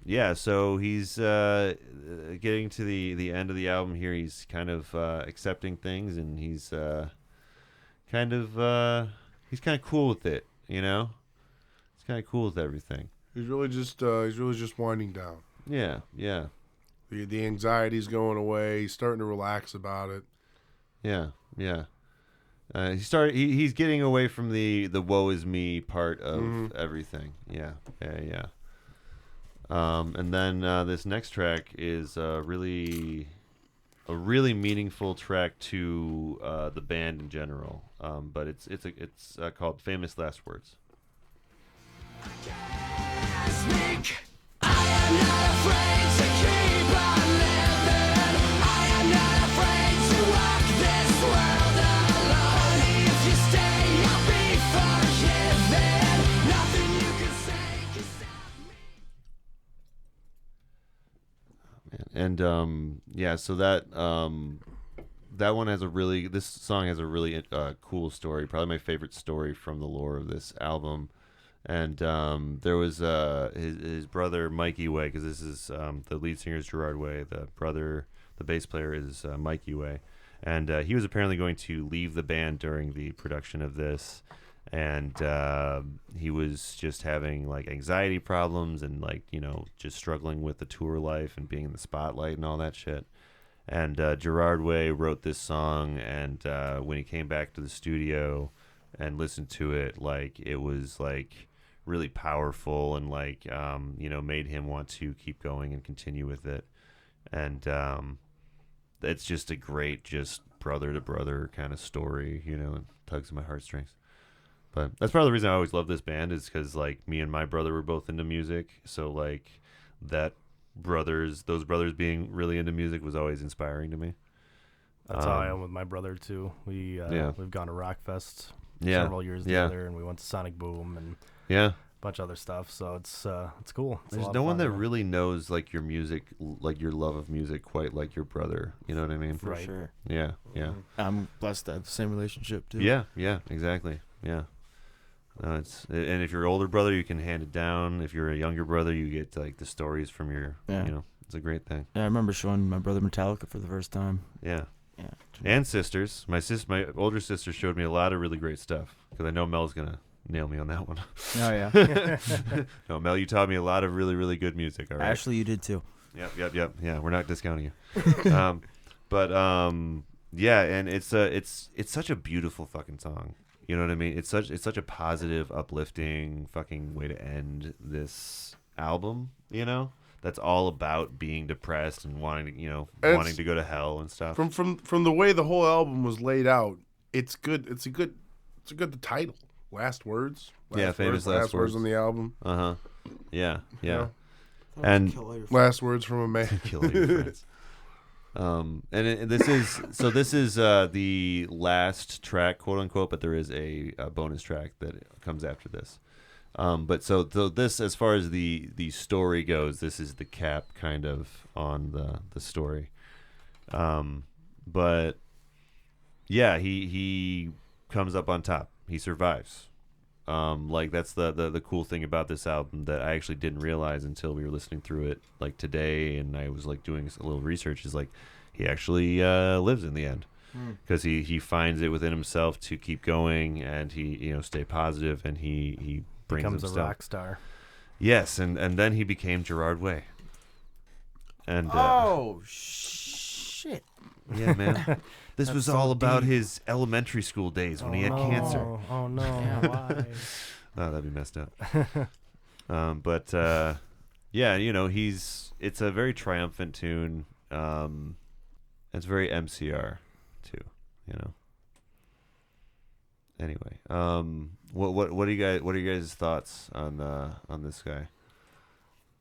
yeah, so he's getting to the end of the album here. He's kind of accepting things, and he's kind of cool with it, He's kind of cool with everything. He's really just winding down. Yeah. The anxiety's going away. He's starting to relax about it. Yeah. He's getting away from the woe is me part of everything. Yeah. And then this next track is a really meaningful track to the band in general. But it's called "Famous Last Words." I am not afraid to keep on living. I am not afraid to walk this world alone. If you stay, you'll be forgiven. Nothing you can say can stop me. And so that one has this song has a really cool story, probably my favorite story from the lore of this album. And there was his brother Mikey Way, because this is the lead singer is Gerard Way, the bass player is Mikey Way, and he was apparently going to leave the band during the production of this, and he was just having like anxiety problems and like just struggling with the tour life and being in the spotlight and all that shit. And Gerard Way wrote this song, and when he came back to the studio and listened to it, like it was like really powerful and like made him want to keep going and continue with it. And it's just a great just brother to brother kind of story, it tugs at my heartstrings. But that's part of the reason I always love this band, is because like me and my brother were both into music, so like those brothers being really into music was always inspiring to me. That's how I am with my brother too. We've gone to Rockfest several years together, and we went to Sonic Boom and a bunch of other stuff. So it's cool. There's no one that really knows like your music, like your love of music, quite like your brother. You know what I mean? For sure. Yeah. I'm blessed to have the same relationship too. Yeah, exactly. Yeah. And if you're an older brother, you can hand it down. If you're a younger brother, you get like the stories from your. It's a great thing. Yeah, I remember showing my brother Metallica for the first time. Yeah. And sisters. My older sister showed me a lot of really great stuff, because I know Mel's gonna nail me on that one. Oh yeah. No, Mel, you taught me a lot of really, really good music. All right. Ashley, you did too. Yep. Yeah, we're not discounting you. Yeah, and it's such a beautiful fucking song. You know what I mean? It's such a positive, uplifting fucking way to end this album. that's all about being depressed and wanting to, wanting to go to hell and stuff. From the way the whole album was laid out, it's good. It's a good title. Last words. Famous last words on the album. Yeah. And last words from a man. Kill your friends. This is the last track, quote unquote, but there is a bonus track that comes after this. But so this, as far as the story goes, this is the cap kind of on the story. But yeah, he comes up on top. He survives. Like that's the cool thing about this album that I actually didn't realize until we were listening through it like today, and I was like doing a little research. Is like he actually lives in the end because he finds it within himself to keep going, and he stay positive, and he brings becomes a rock star. Yes, and then he became Gerard Way. And shit. Yeah, man. This was all about his elementary school days when he had cancer. Oh no! Why? Oh, that'd be messed up. But yeah, it's a very triumphant tune. It's very MCR too. Anyway, what are you guys' thoughts on this guy?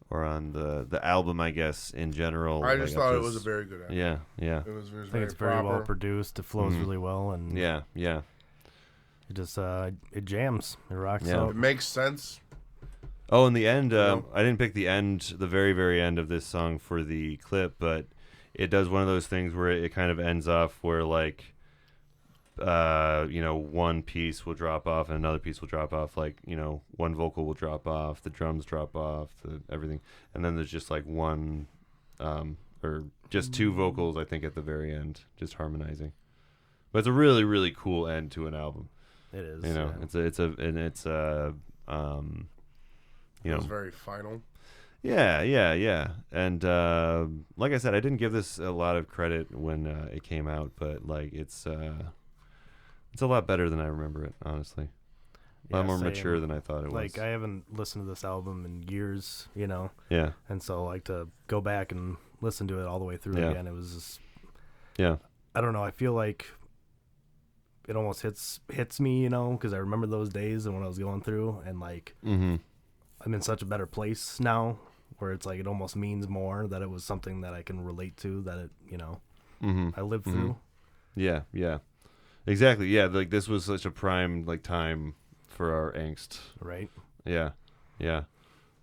Or on the album, I guess, in general. I just thought it was a very good album. Yeah. It was I think it's very well produced. It flows really well, and yeah. It just it jams. It rocks out. out. It makes sense. Oh, in the end, I didn't pick the end, the very, very end of this song for the clip, but it does one of those things where it kind of ends off where like, one piece will drop off and another piece will drop off. Like, one vocal will drop off, the drums drop off, everything. And then there's just like one, or just two vocals, I think, at the very end, just harmonizing. But it's a really, really cool end to an album. It is. It's it was very final. Yeah. And like I said, I didn't give this a lot of credit when it came out, but like it's a lot better than I remember it, honestly. A lot more mature than I thought it was. Like, I haven't listened to this album in years, Yeah. And so, like, to go back and listen to it all the way through again, it was just... Yeah. I don't know. I feel like it almost hits me, because I remember those days and when I was going through, and, like, I'm in such a better place now where it's, like, it almost means more that it was something that I can relate to, that it, I lived through. Yeah. Exactly. Yeah, like this was such a prime like time for our angst. Right. Yeah.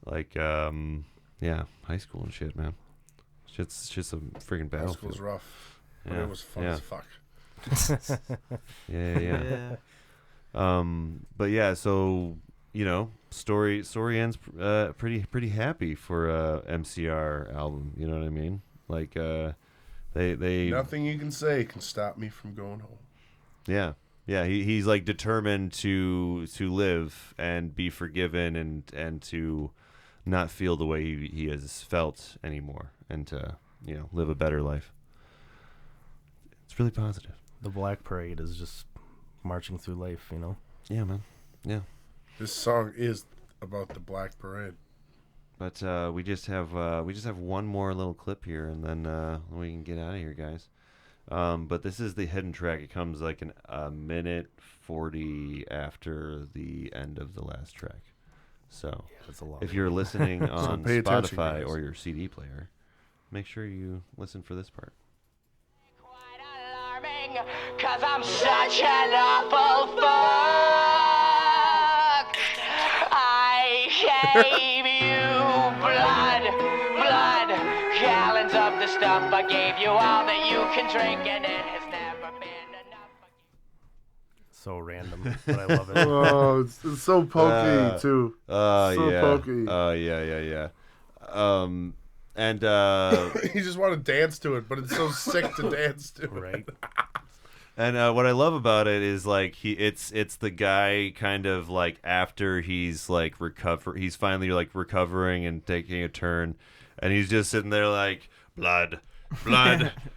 Like high school and shit, man. It's just a freaking battlefield. High school's rough, but it was fun as fuck. Yeah. But yeah, so story ends pretty happy for a MCR album. You know what I mean? Like they nothing you can say can stop me from going home. Yeah. He's like determined to live and be forgiven and to not feel the way he has felt anymore, and to live a better life. It's really positive. The Black Parade is just marching through life, Yeah, man. Yeah. This song is about the Black Parade. But we just have one more little clip here, and then we can get out of here, guys. But this is the hidden track. It comes like a minute 40 after the end of the last track. So if you're listening on Spotify or your CD player, make sure you listen for this part. Quite alarming, 'cause I'm such an awful fuck. I gave you blood, gallons of the stuff. I gave you all that you can drink, and it has never been enough. So random, but I love it. Oh, it's so pokey too. Pokey. Yeah. And you just want to dance to it, but it's so sick to dance to. Right. And what I love about it is like it's the guy kind of like after he's like he's finally like recovering and taking a turn, and he's just sitting there like blood.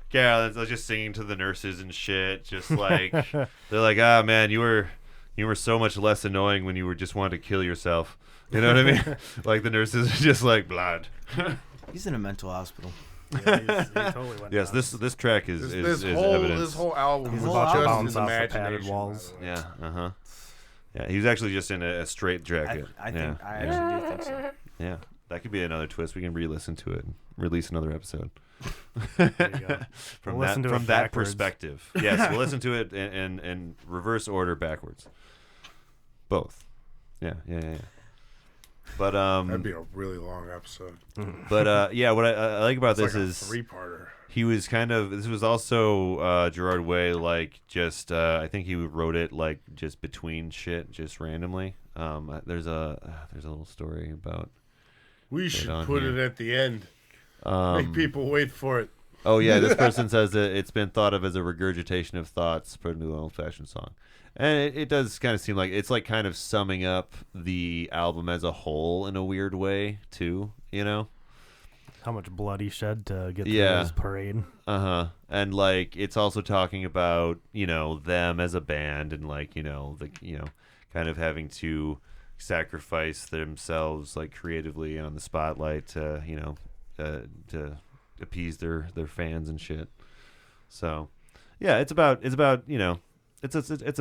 Carol, I was just singing to the nurses and shit. Just like they're like, man, you were so much less annoying when you were just wanting to kill yourself. You know what I mean? Like the nurses are just like blood. He's in a mental hospital. Yeah, he totally went Yes, nuts. this track is This evidence. whole album He's was about to just bounce his off the imagination. padded walls. Yeah, Yeah, he was actually just in a straight jacket. I actually do think so. Yeah, that could be another twist. We can re-listen to it and release another episode. There you go. From We'll that listen to it from that backwards. perspective. Yes, we'll listen to it in reverse order backwards. Both. Yeah. But That'd be a really long episode. But yeah, what I like about It's this like a is three-parter. he was this was also Gerard Way, like just I think he wrote it like just between shit, just randomly. There's a little story about. We should on put here. it at the end. Make people wait for it. Oh yeah, this person says that it's been thought of as a regurgitation of thoughts put into an old-fashioned song, and it does kind of seem like it's like kind of summing up the album as a whole in a weird way too. You know. How much blood he shed to get through Yeah. his parade. And like it's also talking about them as a band and like kind of having to sacrifice themselves like creatively on the spotlight to to appease their fans and shit. So yeah, it's a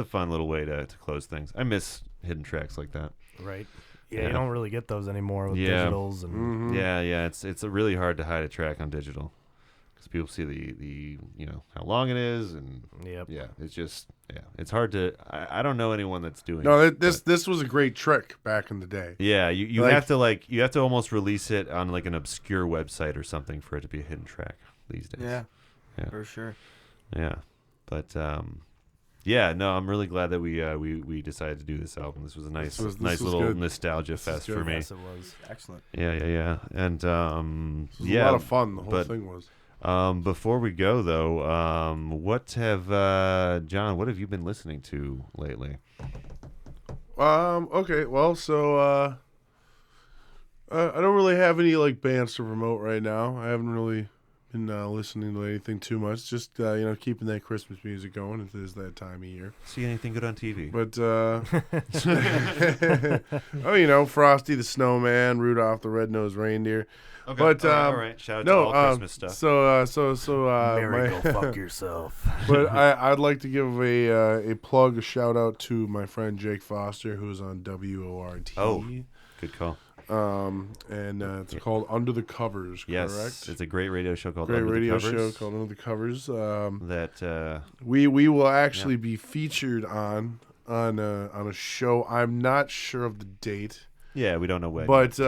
fun little way to close things. I miss hidden tracks like that. Right. Yeah, you don't really get those anymore with digitals and Mm-hmm. Yeah, it's really hard to hide a track on digital because people see the how long it is and Yep. yeah, it's just it's hard to. I don't know anyone that's doing. No, it, this was a great trick back in the day. Yeah, you Like- have to almost release it on like an obscure website or something for it to be a hidden track these days. Yeah, Yeah. for sure. Yeah, but yeah, no, I'm really glad that we decided to do this album. This was a nice was little good. nostalgia fest good. for me. Yes, it was. Excellent. Yeah, and It was yeah, a lot of fun. The whole but- thing was. Before we go though, what have John? What have you been listening to lately? Okay. Well, so I don't really have any like bands to promote right now. I haven't really been listening to anything too much. Just keeping that Christmas music going. It is that time of year. See anything good on TV? But Frosty the Snowman, Rudolph the Red-Nosed Reindeer. Okay. But all right. Shout out to no, all Christmas stuff. Mary, go fuck yourself. But I'd like to give a plug, a shout out to my friend Jake Foster, who's on WORT. Oh, good call. And it's called Under the Covers. Yes, Correct. it's a great radio show called Great Under radio the Covers. show called Under the Covers. That we will actually be featured on a show. I'm not sure of the date. yeah, we don't know when. But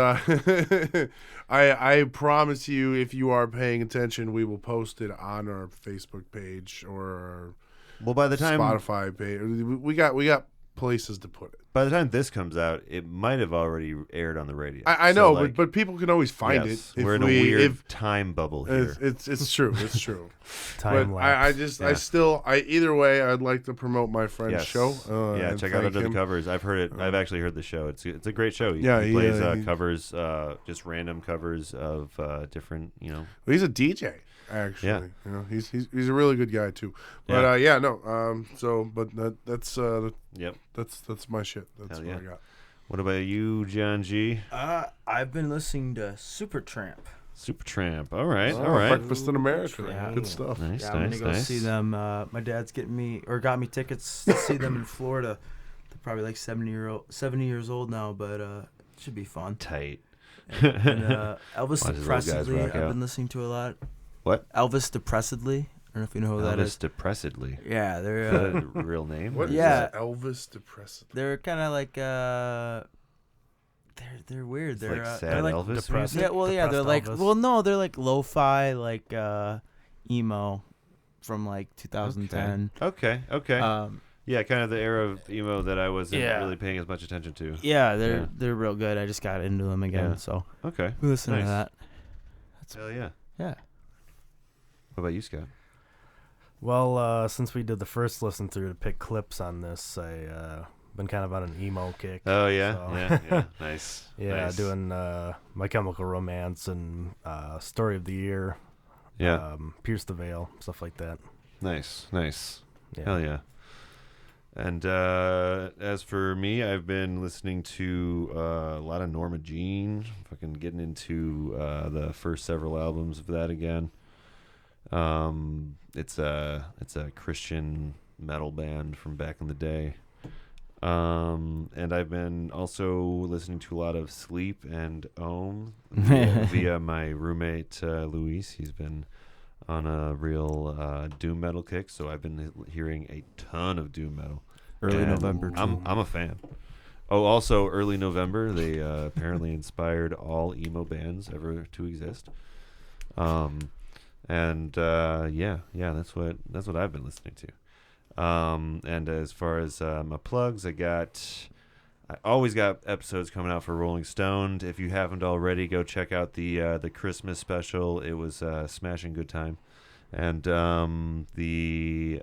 I promise you, if you are paying attention, we will post it on our Facebook page or well, by the time Spotify page. We got places to put it. by the time this comes out, it might have already aired on the radio. I So, know, like, but people can always find yes, it. If we're in a weird time bubble here. It's true. It's true. Time But lapse. either way, I'd like to promote my friend's Yes. show. Yeah, and check out thank Under him. the Covers. I've heard it. I've actually heard the show. It's a great show. He plays covers, just random covers of different. Well, he's a DJ. Actually, Yeah. He's a really good guy too. But Yep. that's my shit. That's Hell what yeah. I got. What about you, John G? I've been listening to Supertramp. Supertramp. All right. Oh, all right. Breakfast in America. Yeah. Good stuff. Nice. Yeah, I'm nice. gonna go nice. see them. My dad's got me tickets to see them in Florida. They're probably like 70 years old now, but it should be fun. Tight. And Elvis Watch his little guys Depressedly, rock I've out. been listening to a lot. What? Elvis Depressedly. I don't know if you know who that is. Elvis Depressedly. Yeah, Is they're that a real name? What is Yeah. that? Elvis Depressed. they're kind of like they're weird. It's They're like they're sad like Elvis depressed. music? yeah, well, yeah, they're Depressed like Elvis. they're like lo-fi, like emo from like 2010. Okay. Yeah, kind of the era of emo that I wasn't Yeah. really paying as much attention to. Yeah, Yeah. they're real good. I just got into them again, Yeah. so Okay. we listen Nice. to that. Hell yeah. Yeah. What about you, Scott? Well, since we did the first listen through to pick clips on this, I been kind of on an emo kick. Oh yeah, So- yeah. Nice. Yeah, Nice. doing My Chemical Romance and Story of the Year, Yeah. Pierce the Veil, stuff like that. Nice. Yeah. Hell yeah. And as for me, I've been listening to a lot of Norma Jean, fucking getting into the first several albums of that again. It's a Christian metal band from back in the day. And I've been also listening to a lot of Sleep and Ohm via my roommate Luis. He's been on a real doom metal kick, so I've been hearing a ton of doom metal. Early November, too. I'm a fan. Oh, also Early November, they apparently inspired all emo bands ever to exist. And that's what I've been listening to. And as far as my plugs, I always got episodes coming out for Rolling Stone. If you haven't already, go check out the Christmas special. It was smashing good time. And the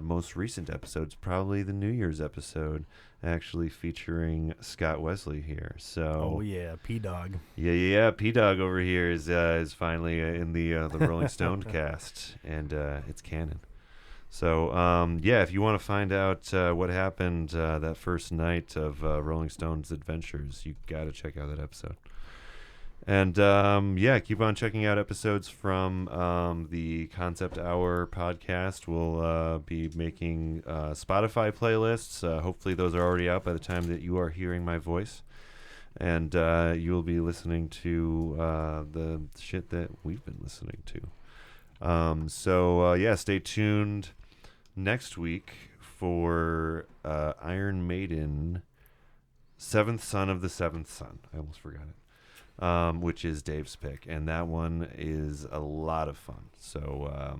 most recent episode's probably the New Year's episode, actually featuring Scott Westley here. So, oh yeah, P-Dog. Yeah, P-Dog over here is finally in the Rolling Stone cast, and it's canon. So, if you want to find out what happened that first night of Rolling Stone's adventures, you got to check out that episode. And, keep on checking out episodes from the Concept Hour podcast. We'll be making Spotify playlists. Hopefully those are already out by the time that you are hearing my voice. And you will be listening to the shit that we've been listening to. Stay tuned next week for Iron Maiden, Seventh Son of the Seventh Son. I almost forgot it. Which is Dave's pick, and that one is a lot of fun. So,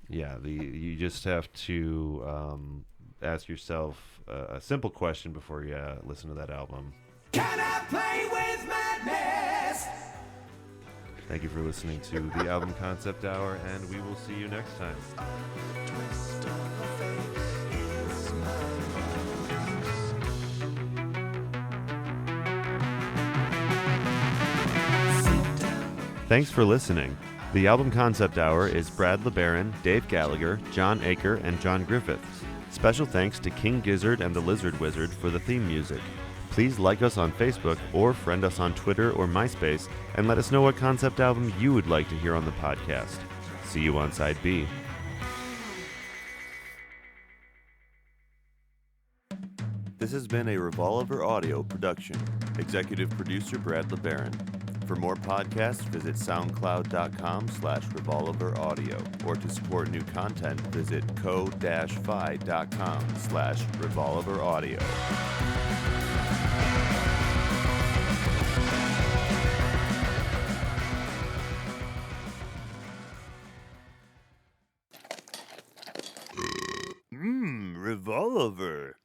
you just have to ask yourself a simple question before you listen to that album. Can I play with madness? Thank you for listening to the Album Concept Hour, and we will see you next time. Thanks for listening. The Album Concept Hour is Brad LeBaron, Dave Gallagher, Jon Acker, and John Griffith. Special thanks to King Gizzard and the Lizard Wizard for the theme music. Please like us on Facebook or friend us on Twitter or MySpace and let us know what concept album you would like to hear on the podcast. See you on Side B. This has been a Revolver Audio production. Executive producer Brad LeBaron. For more podcasts, visit soundcloud.com/revolveraudio, or to support new content, visit ko-fi.com/revolveraudio. Revolver.